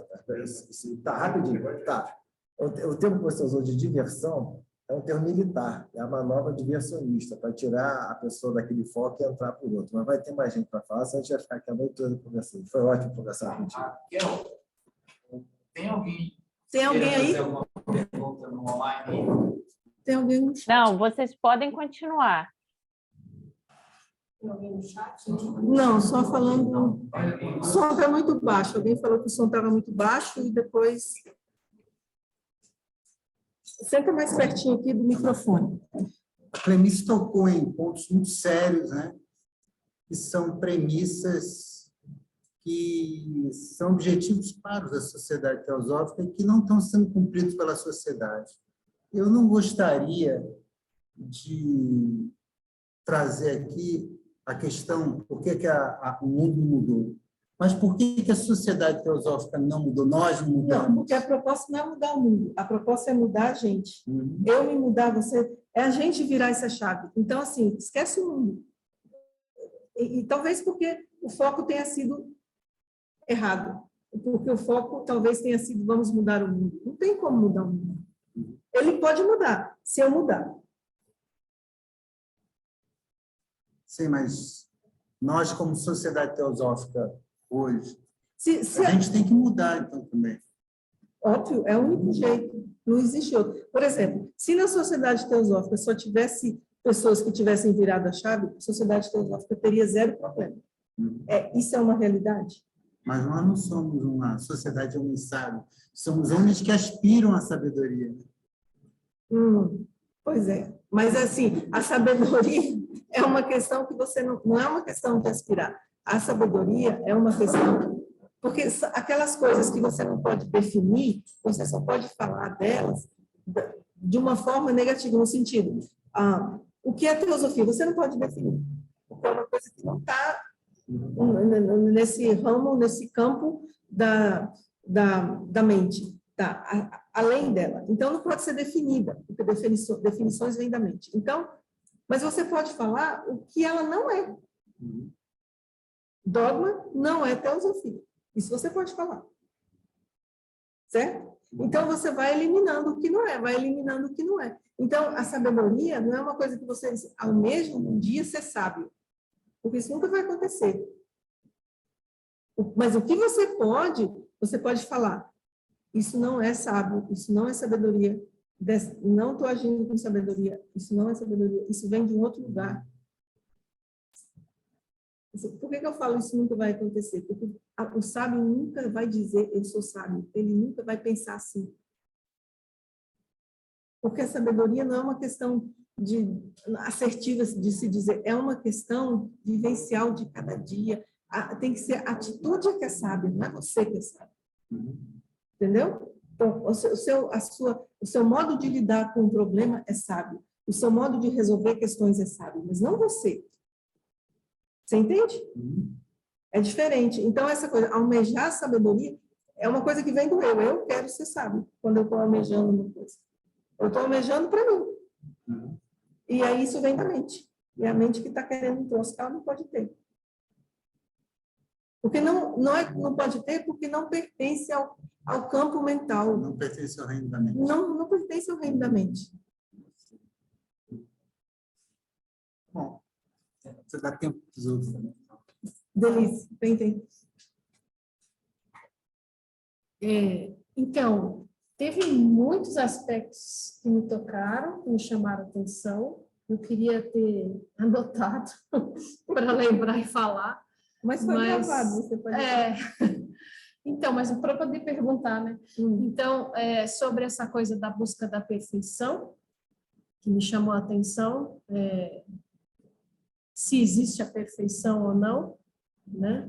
Speaker 10: Tá, rapidinho. Tá. O termo que você usou de diversão é um termo militar, é a manobra diversionista, para tirar a pessoa daquele foco e entrar por outro. Mas vai ter mais gente para falar, senão a gente vai ficar aqui a noite toda conversando. Foi ótimo conversar contigo.
Speaker 1: Tem alguém
Speaker 4: aí?
Speaker 1: Fazer alguma pergunta no online?
Speaker 4: Tem alguém no chat?
Speaker 6: Não, vocês podem continuar.
Speaker 8: Tem alguém no chat?
Speaker 4: Não, só falando... O som está muito baixo. Alguém falou que o som estava muito baixo e depois... Senta mais pertinho aqui do microfone.
Speaker 11: A Clemice tocou em pontos muito sérios, né? Que são premissas que são objetivos claros da sociedade teosófica e que não estão sendo cumpridos pela sociedade. Eu não gostaria de trazer aqui a questão por que o mundo mudou. Mas por que a sociedade teosófica não mudou? Nós não mudamos.
Speaker 4: Não, porque a proposta não é mudar o mundo. A proposta é mudar a gente. Eu me mudar, você... É a gente virar essa chave. Então, assim, esquece o mundo. E talvez porque o foco tenha sido errado. Porque o foco talvez tenha sido vamos mudar o mundo. Não tem como mudar o mundo. Ele pode mudar, se eu mudar.
Speaker 11: Sim, mas nós, como sociedade teosófica, hoje,
Speaker 4: a
Speaker 11: gente tem que mudar, então, também.
Speaker 4: Óbvio, é o único jeito. Não existe outro. Por exemplo, se na sociedade teosófica só tivesse pessoas que tivessem virado a chave, a sociedade teosófica teria zero problema. Isso é uma realidade?
Speaker 11: Mas nós não somos uma sociedade de homens sábios, somos homens que aspiram à sabedoria.
Speaker 4: Pois é, mas assim, a sabedoria é uma questão que você não é uma questão de aspirar. A sabedoria é uma questão, porque aquelas coisas que você não pode definir, você só pode falar delas de uma forma negativa, no sentido, o que é teosofia? Você não pode definir, porque é uma coisa que não está nesse ramo, nesse campo da mente, tá? Além dela. Então, não pode ser definida, porque definições vêm da mente. Então, mas você pode falar o que ela não é. Dogma não é teosofia. Isso você pode falar. Certo? Então, você vai eliminando o que não é, vai eliminando o que não é. Então, a sabedoria não é uma coisa que você almeja um dia ser sábio, porque isso nunca vai acontecer. Mas o que você pode falar, isso não é sábio, isso não é sabedoria, não estou agindo com sabedoria, isso não é sabedoria, isso vem de um outro lugar. Por que eu falo isso nunca vai acontecer? Porque o sábio nunca vai dizer eu sou sábio, ele nunca vai pensar assim. Porque a sabedoria não é uma questão assertiva de se dizer, é uma questão vivencial de cada dia. Tem que ser a atitude que é sábia, não é você que é sábio. Entendeu? Então, o seu modo de lidar com o problema é sábio. O seu modo de resolver questões é sábio, mas não você. Você entende? É diferente. Então, essa coisa, almejar a sabedoria é uma coisa que vem do eu. Eu quero ser sábio quando eu estou almejando uma coisa. Eu estou almejando para mim. E aí isso vem da mente. E a mente que está querendo um troço que ela não pode ter. Porque não pode ter porque não pertence ao campo mental.
Speaker 11: Não pertence ao reino da mente.
Speaker 4: Não pertence ao reino da mente.
Speaker 11: Bom, você dá tempo para os outros também.
Speaker 4: Delícia, tem.
Speaker 2: Então, teve muitos aspectos que me tocaram, que me chamaram a atenção. Eu queria ter anotado para lembrar e falar.
Speaker 4: Mas foi gravado, você pode...
Speaker 2: Então, mas para poder perguntar, né? Então, sobre essa coisa da busca da perfeição, que me chamou a atenção, se existe a perfeição ou não, né?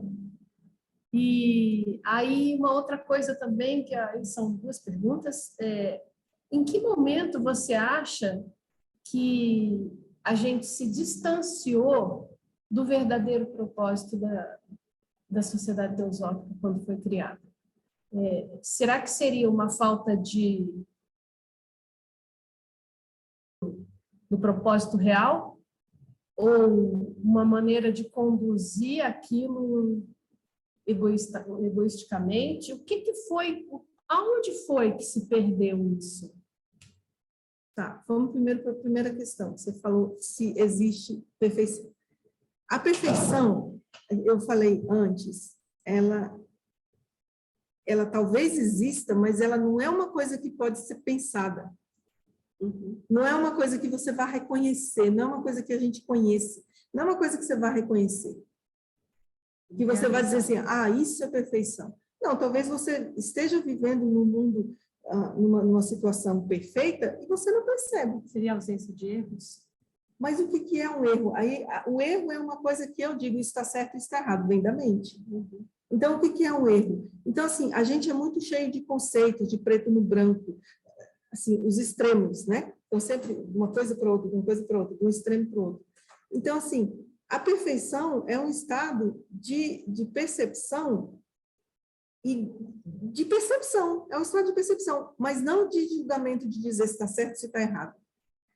Speaker 2: E aí uma outra coisa também, que aí são duas perguntas, em que momento você acha que a gente se distanciou do verdadeiro propósito da Sociedade Teosófica quando foi criada? Será que seria uma falta do propósito real? Ou uma maneira de conduzir aquilo egoisticamente? O que foi, aonde foi que se perdeu isso?
Speaker 4: Tá, vamos primeiro para a primeira questão. Você falou se existe perfeição. A perfeição, eu falei antes, ela talvez exista, mas ela não é uma coisa que pode ser pensada. Não é uma coisa que você vai reconhecer, não é uma coisa que a gente conhece, não é uma coisa que você vai reconhecer. Que você vai dizer assim, isso é perfeição. Não, talvez você esteja vivendo num mundo, numa situação perfeita e você não percebe.
Speaker 2: Seria a ausência de erros?
Speaker 4: Mas o que é um erro? Aí, o erro é uma coisa que eu digo, isso está certo, isso está errado, vem da mente. Então, o que é um erro? Então, assim, a gente é muito cheio de conceitos, de preto no branco, assim, os extremos, né? Então, sempre uma coisa para outra, uma coisa para outra, de um extremo para o outro. Então, assim, a perfeição é um estado de percepção e de percepção, é um estado de percepção, mas não de julgamento de dizer se está certo, se está errado.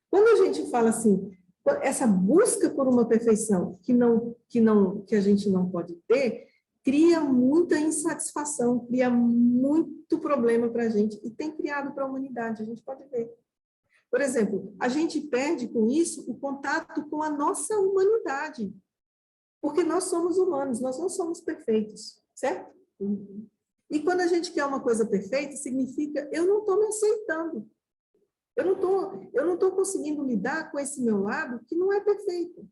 Speaker 4: Quando a gente fala assim, essa busca por uma perfeição que a gente não pode ter, cria muita insatisfação, cria muito problema para a gente e tem criado para a humanidade, a gente pode ver. Por exemplo, a gente perde com isso o contato com a nossa humanidade, porque nós somos humanos, nós não somos perfeitos, certo? E quando a gente quer uma coisa perfeita, significa eu não estou me aceitando. Eu não estou conseguindo lidar com esse meu lado que não é perfeito.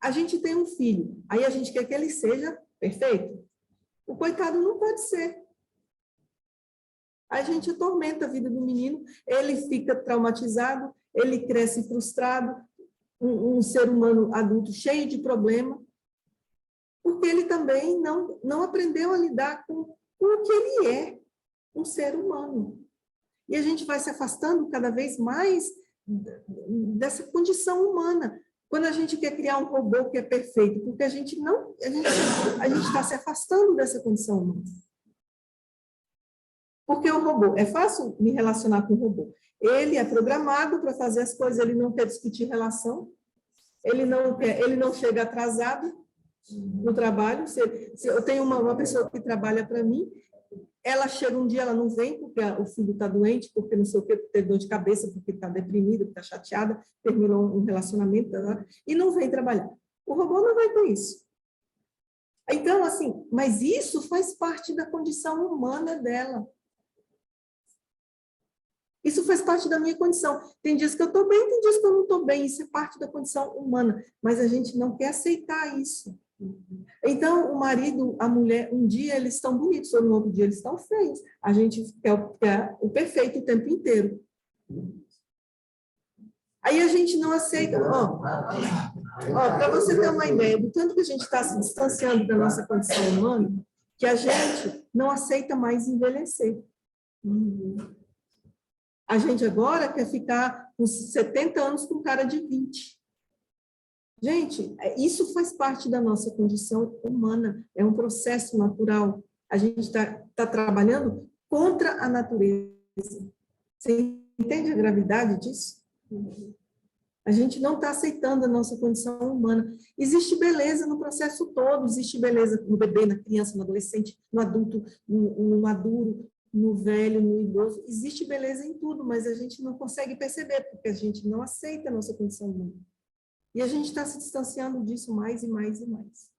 Speaker 4: A gente tem um filho, aí a gente quer que ele seja perfeito. O coitado não pode ser. A gente atormenta a vida do menino, ele fica traumatizado, ele cresce frustrado, um ser humano adulto cheio de problema, porque ele também não aprendeu a lidar com o que ele é, um ser humano. E a gente vai se afastando cada vez mais dessa condição humana. Quando a gente quer criar um robô que é perfeito, porque a gente está se afastando dessa condição humana. Porque o robô, é fácil me relacionar com o robô. Ele é programado para fazer as coisas, ele não quer discutir relação, ele não chega atrasado no trabalho. Se eu tenho uma pessoa que trabalha para mim, ela chega um dia, ela não vem porque o filho está doente, porque não sei o que, teve dor de cabeça, porque está deprimida, porque está chateada, terminou um relacionamento, e não vem trabalhar. O robô não vai ter isso. Então, assim, mas isso faz parte da condição humana dela. Isso faz parte da minha condição. Tem dias que eu estou bem, tem dias que eu não estou bem. Isso é parte da condição humana. Mas a gente não quer aceitar isso. Então, o marido, a mulher, um dia eles estão bonitos, no outro dia eles estão feios. A gente quer o perfeito o tempo inteiro. Aí a gente não aceita. Para você ter uma ideia do tanto que a gente está se distanciando da nossa condição humana, que a gente não aceita mais envelhecer. A gente agora quer ficar com 70 anos com cara de 20. Gente, isso faz parte da nossa condição humana, é um processo natural. A gente está trabalhando contra a natureza. Você entende a gravidade disso? A gente não está aceitando a nossa condição humana. Existe beleza no processo todo, existe beleza no bebê, na criança, no adolescente, no adulto, no maduro, no velho, no idoso. Existe beleza em tudo, mas a gente não consegue perceber, porque a gente não aceita a nossa condição humana. E a gente está se distanciando disso mais e mais e mais.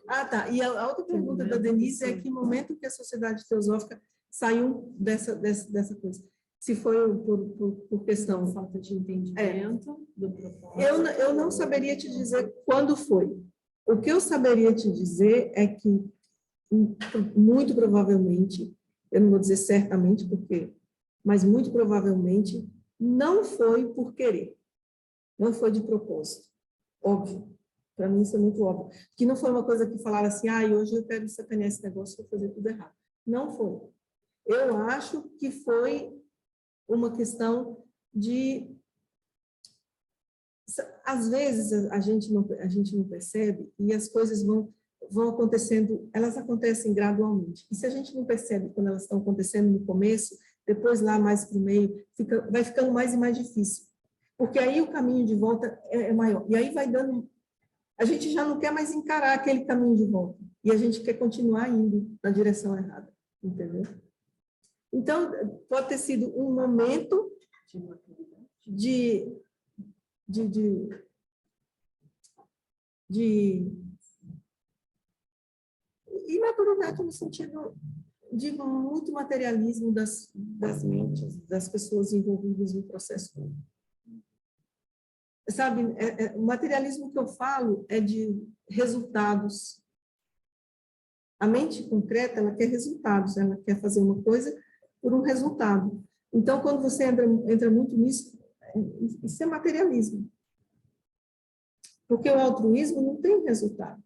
Speaker 4: Ah, tá. E a outra pergunta da Denise é que momento que a sociedade teosófica saiu dessa coisa? Se foi por questão...
Speaker 2: Falta de entendimento do propósito.
Speaker 4: Eu não saberia te dizer quando foi. O que eu saberia te dizer é que, muito provavelmente, eu não vou dizer certamente porque, mas muito provavelmente, não foi por querer. Não foi de propósito. Óbvio. Para mim isso é muito óbvio. Que não foi uma coisa que falaram assim, hoje eu quero sacanear esse negócio, vou fazer tudo errado. Não foi. Eu acho que foi uma questão de... Às vezes a gente não percebe e as coisas vão acontecendo, elas acontecem gradualmente. E se a gente não percebe quando elas estão acontecendo no começo, depois lá mais para o meio, vai ficando mais e mais difícil. Porque aí o caminho de volta é maior. E aí vai dando... A gente já não quer mais encarar aquele caminho de volta. E a gente quer continuar indo na direção errada. Entendeu? Então, pode ter sido um momento de imaturidade no sentido de muito materialismo das mentes, das pessoas envolvidas no processo. Sabe, o materialismo que eu falo é de resultados. A mente concreta, ela quer resultados, ela quer fazer uma coisa por um resultado. Então, quando você entra muito nisso, isso é materialismo. Porque o altruísmo não tem resultado.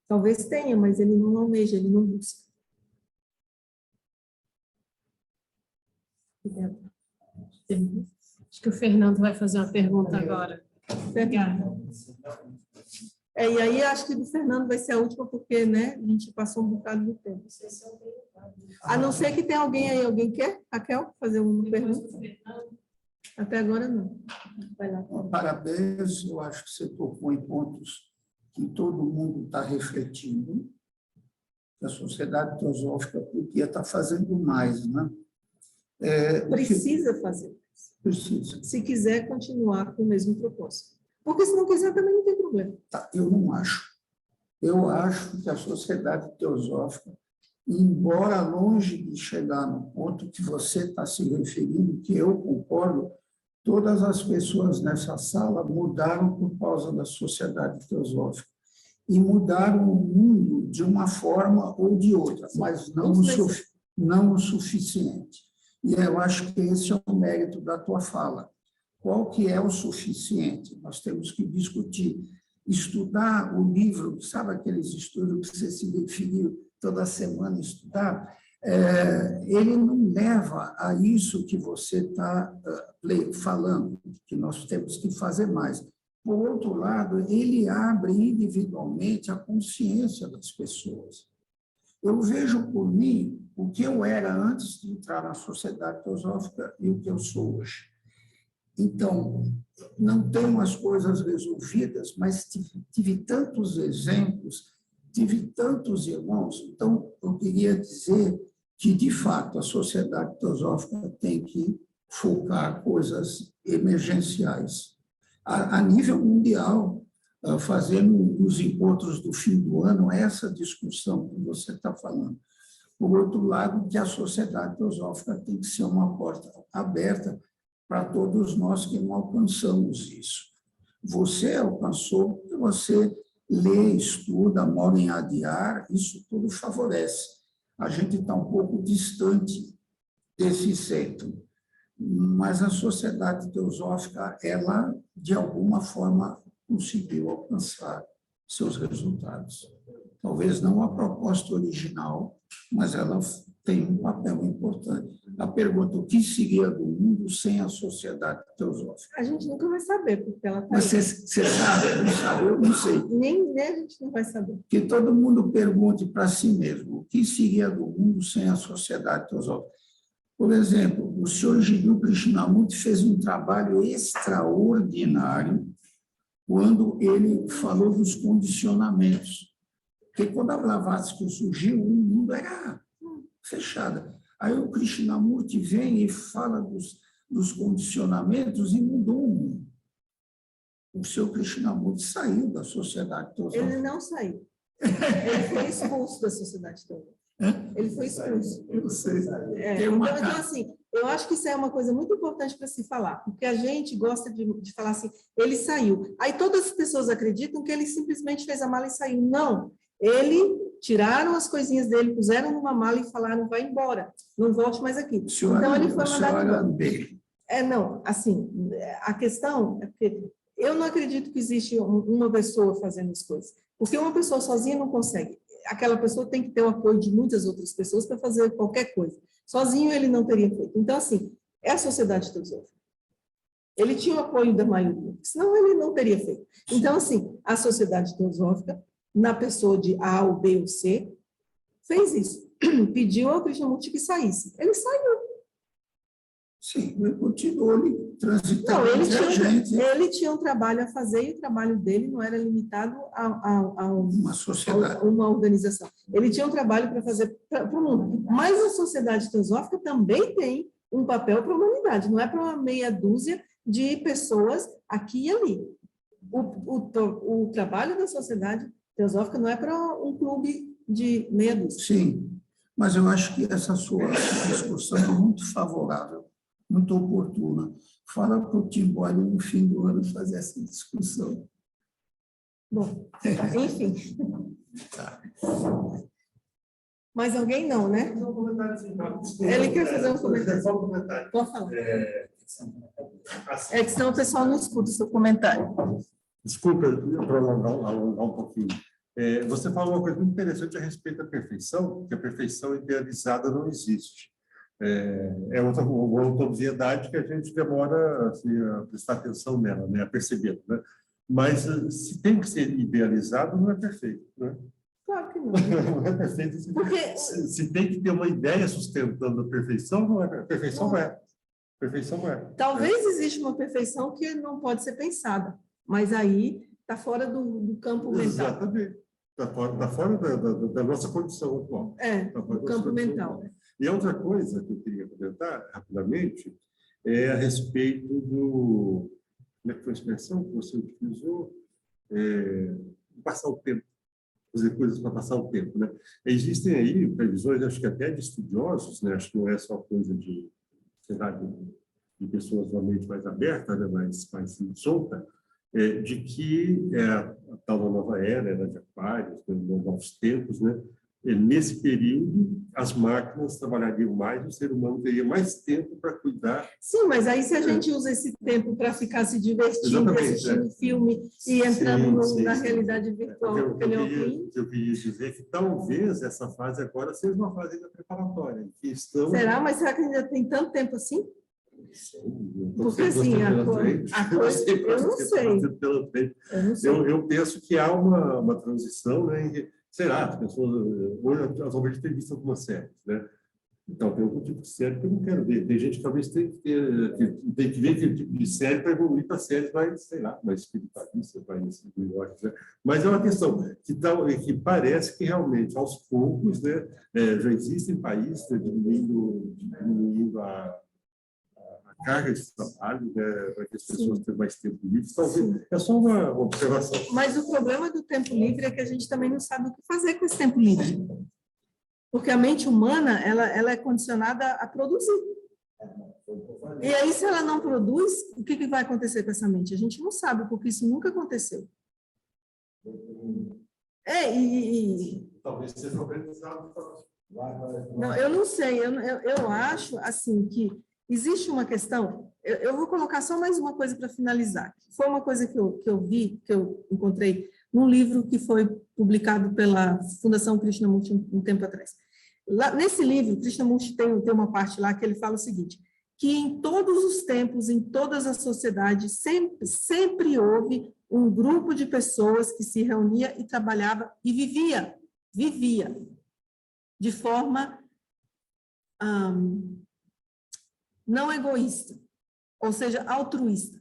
Speaker 4: Talvez tenha, mas ele não almeja, ele não busca.
Speaker 2: Acho que o Fernando vai fazer uma pergunta agora. Obrigada.
Speaker 4: E aí acho que do Fernando vai ser a última, porque, né, a gente passou um bocado do tempo. A não ser que tenha alguém aí. Alguém quer, Raquel, fazer uma pergunta? Até agora não. Vai lá.
Speaker 11: Parabéns, eu acho que você tocou em pontos que todo mundo está refletindo. A sociedade teosófica podia estar fazendo mais, né?
Speaker 4: Precisa fazer mais.
Speaker 11: Precisa.
Speaker 4: Se quiser continuar com o mesmo propósito. Porque se não quiser, também não tem problema.
Speaker 11: Tá, eu não acho. Eu acho que a sociedade teosófica
Speaker 12: embora longe de chegar no ponto que você está se referindo, que eu concordo, todas as pessoas nessa sala mudaram por causa da sociedade teosófica. E mudaram o mundo de uma forma ou de outra, mas não o suficiente. E eu acho que esse é o mérito da tua fala. Qual que é o suficiente? Nós temos que discutir. Estudar o livro, sabe aqueles estudos que você se definiu toda semana estudar? Ele não leva a isso que você está falando, que nós temos que fazer mais. Por outro lado, ele abre individualmente a consciência das pessoas. Eu vejo por mim o que eu era antes de entrar na sociedade teosófica e o que eu sou hoje. Então, não tenho as coisas resolvidas, mas tive tantos exemplos, tive tantos irmãos. Então, eu queria dizer que, de fato, a sociedade teosófica tem que focar coisas emergenciais. A nível mundial, fazendo os encontros do fim do ano, essa discussão que você está falando. Por outro lado, que a sociedade teosófica tem que ser uma porta aberta para todos nós que não alcançamos isso. Você alcançou, porque você lê, estuda, mora em Adiar, isso tudo favorece. A gente está um pouco distante desse centro. Mas a sociedade teosófica, ela, de alguma forma, conseguiu alcançar seus resultados. Talvez não a proposta original, mas ela tem um papel importante. A pergunta, o que seria do mundo sem a sociedade teosófica?
Speaker 4: A gente nunca vai saber, porque ela está.
Speaker 12: Mas você sabe, não sabe? Eu não sei.
Speaker 4: Nem a gente não vai saber.
Speaker 12: Que todo mundo pergunte para si mesmo, o que seria do mundo sem a sociedade teosófica? Por exemplo, o senhor Jiddu Krishnamurti fez um trabalho extraordinário quando ele falou dos condicionamentos. Porque quando a Blavatsky surgiu, o mundo era fechado. Aí o Krishnamurti vem e fala dos condicionamentos e mudou o mundo. O seu Krishnamurti saiu da sociedade teosófica.
Speaker 4: Ele não saiu. Ele foi expulso da sociedade teosófica. Ele foi expulso.
Speaker 12: Eu sei.
Speaker 4: Então, assim, eu acho que isso é uma coisa muito importante para se falar, porque a gente gosta de falar assim, ele saiu. Aí todas as pessoas acreditam que ele simplesmente fez a mala e saiu. Não. Tiraram as coisinhas dele, puseram numa mala e falaram, vai embora, não volte mais aqui. Então, ele foi mandado embora. Não, assim, a questão é porque eu não acredito que existe uma pessoa fazendo as coisas, porque uma pessoa sozinha não consegue. Aquela pessoa tem que ter o apoio de muitas outras pessoas para fazer qualquer coisa. Sozinho ele não teria feito. Então, assim, é a sociedade teosófica. Ele tinha o apoio da maioria, senão ele não teria feito. Então, assim, a sociedade teosófica, na pessoa de A, ou B, ou C, fez isso. Pediu ao Krishnamurti que saísse. Ele saiu.
Speaker 12: Sim, ele continuou transitando entre a gente.
Speaker 4: Ele tinha um trabalho a fazer e o trabalho dele não era limitado a
Speaker 12: uma sociedade,
Speaker 4: a uma organização. Ele tinha um trabalho para fazer para o mundo. Mas a sociedade teosófica também tem um papel para a humanidade, não é para uma meia dúzia de pessoas aqui e ali. O trabalho da sociedade teosófica não é para um clube de meia dúzia.
Speaker 12: Sim, mas eu acho que essa sua discussão é muito favorável, muito oportuna. Fala para o Tim Boyle no fim do ano fazer essa discussão.
Speaker 4: Bom, enfim.
Speaker 12: Tá.
Speaker 4: Mais alguém não, né? Ele quer fazer um comentário.
Speaker 9: Só um comentário.
Speaker 4: Pode falar. É que senão o pessoal não escuta o seu comentário.
Speaker 9: Desculpa alongar um pouquinho. Você falou uma coisa muito interessante a respeito da perfeição, que a perfeição idealizada não existe. É outra obviedade que a gente demora assim, a prestar atenção nela, né, a perceber. Né? Mas se tem que ser idealizado, não é perfeito. Né?
Speaker 4: Claro que não.
Speaker 9: Não é perfeito.
Speaker 4: Porque...
Speaker 9: Se tem que ter uma ideia sustentando a perfeição, não é. A perfeição não é. Perfeição não é.
Speaker 4: Talvez exista uma perfeição que não pode ser pensada, mas aí está fora do campo mental.
Speaker 9: Exatamente. Está fora da nossa condição atual.
Speaker 4: Do campo mental.
Speaker 9: E outra coisa que eu queria comentar rapidamente é a respeito do... Como é que foi a expressão que você utilizou? Passar o tempo. fazer coisas para passar o tempo, né? Existem aí previsões, acho que até de estudiosos, né? Acho que não é só coisa de, sei lá, de pessoas com a mente mais aberta, né? mais solta, de que a tal da nova era de Aquários, né? Novos tempos, né? Nesse período, as máquinas trabalhariam mais, o ser humano teria mais tempo para cuidar.
Speaker 4: Sim, mas aí se a gente usa esse tempo para ficar se divertindo, assistindo filme e entrando na realidade virtual,
Speaker 9: o que eu queria dizer é que talvez essa fase agora seja uma fase ainda preparatória. Que estão...
Speaker 4: Será? Mas será que ainda tem tanto tempo assim? Porque assim, a coisa, eu não sei.
Speaker 9: Eu penso que há uma transição, né? Sei lá, as pessoas hoje atualmente têm visto algumas séries, né? Então, tem algum tipo de série que eu não quero ver. Tem gente que talvez tem que ver aquele tipo de série para evoluir para séries mais, sei lá, mais espiritualistas, mais melhores, né? Mas é uma questão que parece que realmente, aos poucos, né, já existem países, né, diminuindo a carga de trabalho, né, para que as pessoas tenham mais tempo livre. Talvez é só uma observação.
Speaker 4: Mas o problema do tempo livre é que a gente também não sabe o que fazer com esse tempo livre. Porque a mente humana, ela é condicionada a produzir. E aí, se ela não produz, o que vai acontecer com essa mente? A gente não sabe, porque isso nunca aconteceu.
Speaker 9: Talvez seja organizado.
Speaker 4: Não, eu não sei. Eu acho, assim, que existe uma questão, eu vou colocar só mais uma coisa para finalizar. Foi uma coisa que eu vi, que eu encontrei num livro que foi publicado pela Fundação Krishnamurti um tempo atrás. Lá, nesse livro, Krishnamurti tem uma parte lá que ele fala o seguinte, que em todos os tempos, em todas as sociedades, sempre houve um grupo de pessoas que se reunia e trabalhava e vivia de forma não egoísta, ou seja, altruísta.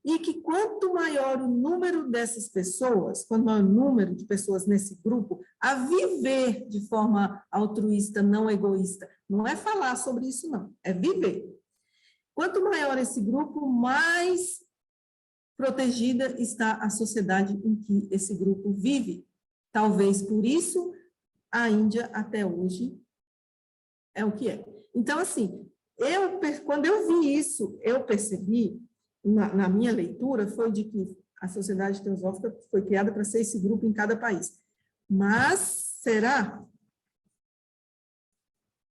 Speaker 4: E que quanto maior o número dessas pessoas, quanto maior o número de pessoas nesse grupo, a viver de forma altruísta, não egoísta, não é falar sobre isso, não, é viver. Quanto maior esse grupo, mais protegida está a sociedade em que esse grupo vive. Talvez por isso a Índia até hoje é o que é. Então, assim, quando eu vi isso, eu percebi, na minha leitura, foi de que a sociedade teosófica foi criada para ser esse grupo em cada país. Mas será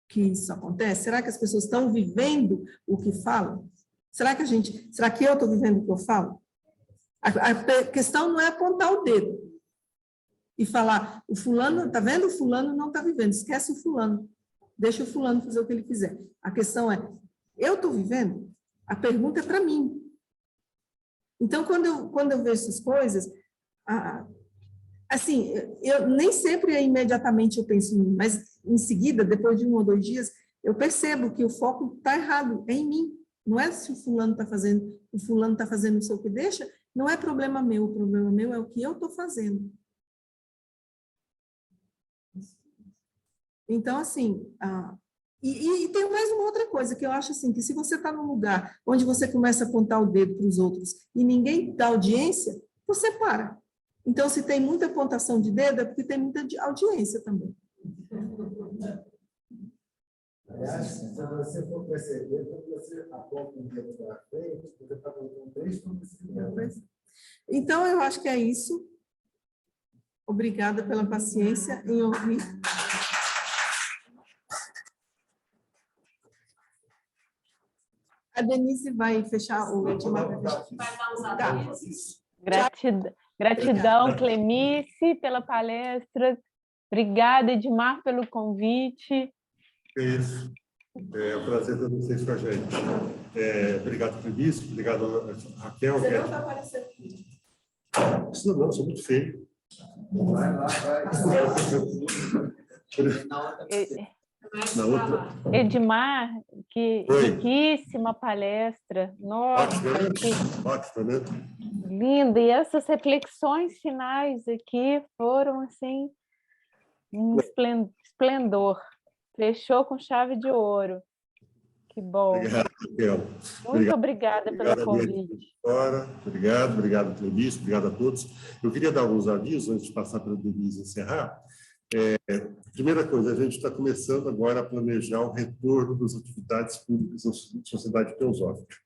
Speaker 4: que isso acontece? Será que as pessoas estão vivendo o que falam? Será que eu estou vivendo o que eu falo? A questão não é apontar o dedo e falar, o fulano, está vendo? O fulano não está vivendo, esquece o fulano. Deixa o fulano fazer o que ele quiser. A questão é, eu estou vivendo? A pergunta é para mim. Então, quando eu vejo essas coisas, assim, eu nem sempre imediatamente eu penso em mim, mas em seguida, depois de 1 ou 2 dias, eu percebo que o foco está errado, é em mim. Não é se o fulano está fazendo não sei o que deixa, não é problema meu, o problema meu é o que eu estou fazendo. Então, assim, e tem mais uma outra coisa, que eu acho assim, que se você está num lugar onde você começa a apontar o dedo para os outros e ninguém dá audiência, você para. Então, se tem muita apontação de dedo, é porque tem muita audiência também.
Speaker 10: Aliás, se você for perceber, quando você aponta um dedo para frente, você está colocando 3 conhecimentos.
Speaker 4: Então, eu acho que é isso. Obrigada pela paciência em ouvir. A Denise vai fechar o Edmar.
Speaker 6: Gratidão, Clemice, pela palestra. Obrigada, Edmar, pelo convite.
Speaker 9: Isso. É um prazer ter vocês com a gente. Obrigado, Clemice. Obrigado, Raquel.
Speaker 4: Você não está aparecendo aqui.
Speaker 9: Não, sou muito feio.
Speaker 10: Vai lá, vai.
Speaker 9: Na outra.
Speaker 6: Edmar, que riquíssima palestra. Nossa,
Speaker 9: ótimo, né?
Speaker 6: Linda. E essas reflexões finais aqui foram, assim, um esplendor. Fechou com chave de ouro. Que bom.
Speaker 9: Obrigado, Raquel.
Speaker 6: Muito obrigada pelo convite.
Speaker 9: Obrigado, Cleonice, obrigado a todos. Eu queria dar alguns avisos antes de passar para a Denise encerrar. Primeira coisa, a gente está começando agora a planejar o retorno das atividades públicas da Sociedade Teosófica.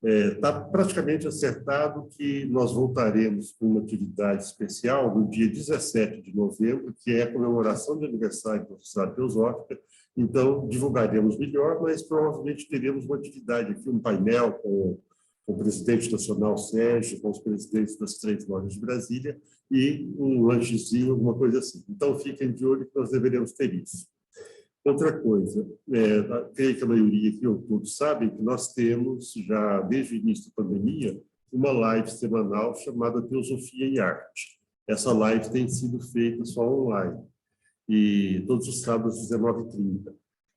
Speaker 9: Está praticamente acertado que nós voltaremos com uma atividade especial no dia 17 de novembro, que é a comemoração de aniversário da Sociedade Teosófica. Então, divulgaremos melhor, mas provavelmente teremos uma atividade aqui, um painel com o presidente nacional Sérgio, com os presidentes das 3 lojas de Brasília, e um lanchezinho, alguma coisa assim. Então, fiquem de olho que nós deveremos ter isso. Outra coisa, creio que a maioria aqui, ou todos sabem, que nós temos, já desde o início da pandemia, uma live semanal chamada Teosofia e Arte. Essa live tem sido feita só online, e todos os sábados, às 19h30.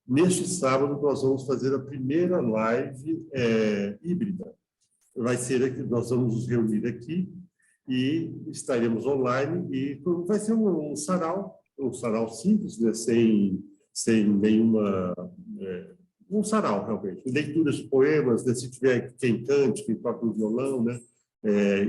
Speaker 9: Neste sábado, nós vamos fazer a primeira live híbrida. Vai ser aqui, nós vamos nos reunir aqui e estaremos online, e vai ser um sarau simples, né, sem nenhuma... um sarau, realmente. Leituras de poemas, né, se tiver quem cante, quem toca um violão, né,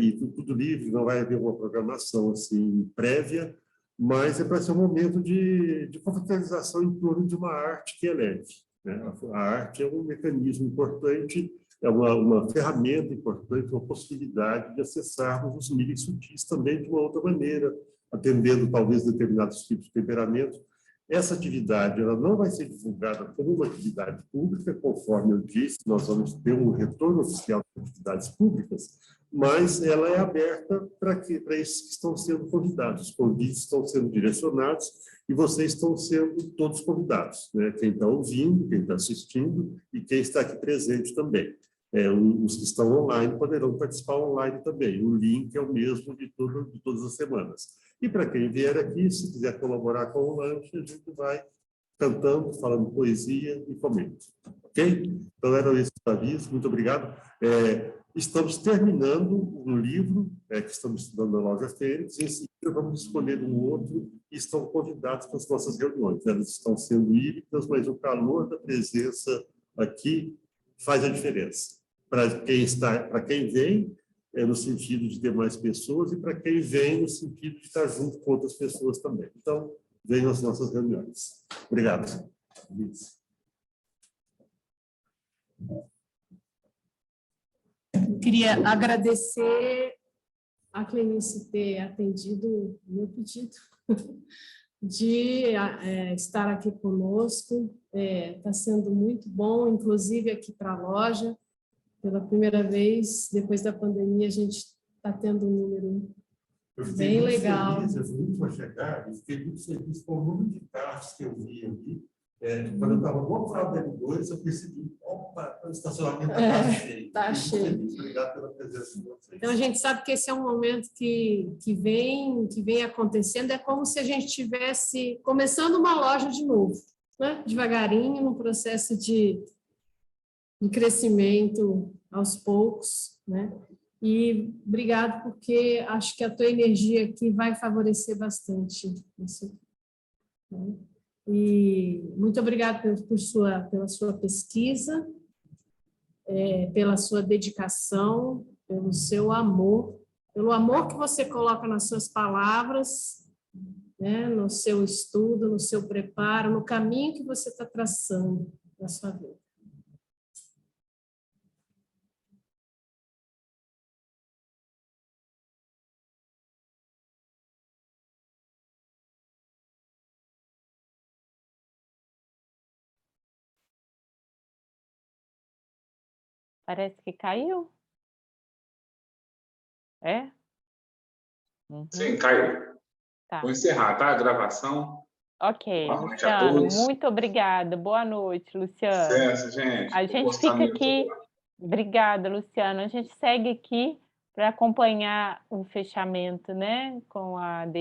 Speaker 9: e tudo livre, não vai haver uma programação assim, prévia, mas é para ser um momento de confraternização em torno de uma arte que é leve, né? A arte é um mecanismo importante, é uma ferramenta importante, uma possibilidade de acessarmos os níveis sutis também de uma outra maneira, atendendo talvez determinados tipos de temperamento. Essa atividade ela não vai ser divulgada como uma atividade pública, conforme eu disse, nós vamos ter um retorno oficial de atividades públicas, mas ela é aberta para esses que estão sendo convidados. Os convites estão sendo direcionados e vocês estão sendo todos convidados, né? Quem está ouvindo, quem está assistindo e quem está aqui presente também. Os que estão online poderão participar online também. O link é o mesmo de todas as semanas. E para quem vier aqui, se quiser colaborar com o lanche, a gente vai cantando, falando poesia e comendo. Ok? Então, eram esses avisos. Muito obrigado. Estamos terminando um livro que estamos estudando na Loja Fênix. Em seguida, vamos escolher um outro e estão convidados para as nossas reuniões. Elas estão sendo híbridas, mas o calor da presença aqui faz a diferença. Para quem vem, no sentido de ter mais pessoas, e para quem vem, no sentido de estar junto com outras pessoas também. Então, venham às nossas reuniões. Obrigado.
Speaker 2: Eu queria agradecer a Cleonice ter atendido o meu pedido de estar aqui conosco. Está sendo muito bom, inclusive aqui para a loja. Pela primeira vez, depois da pandemia, a gente está tendo um número bem legal.
Speaker 9: Eu fui muito a chegar, e fiquei muito feliz com o número de carros que eu vi ali. Quando eu estava no outro lado da L2, eu percebi, opa, o estacionamento está cheio.
Speaker 2: Está cheio.
Speaker 9: Obrigado pela presença de vocês.
Speaker 2: Então, a gente sabe que esse é um momento que vem acontecendo, é como se a gente estivesse começando uma loja de novo, né? Devagarinho, num processo de crescimento aos poucos, né? E obrigado, porque acho que a tua energia aqui vai favorecer bastante isso, né? E muito obrigado pela sua pesquisa, pela sua dedicação, pelo seu amor, pelo amor que você coloca nas suas palavras, né? No seu estudo, no seu preparo, no caminho que você está traçando na sua vida.
Speaker 6: Parece que caiu. Uhum.
Speaker 5: Sim, caiu.
Speaker 6: Tá.
Speaker 5: Vou encerrar, tá? A gravação.
Speaker 6: Ok,
Speaker 5: Boa noite a
Speaker 6: Luciano,
Speaker 5: todos.
Speaker 6: muito obrigada. Boa noite, Luciano.
Speaker 5: Sucesso, gente.
Speaker 6: A gente fica aqui. Obrigada, Luciano. A gente segue aqui para acompanhar o fechamento, né, com a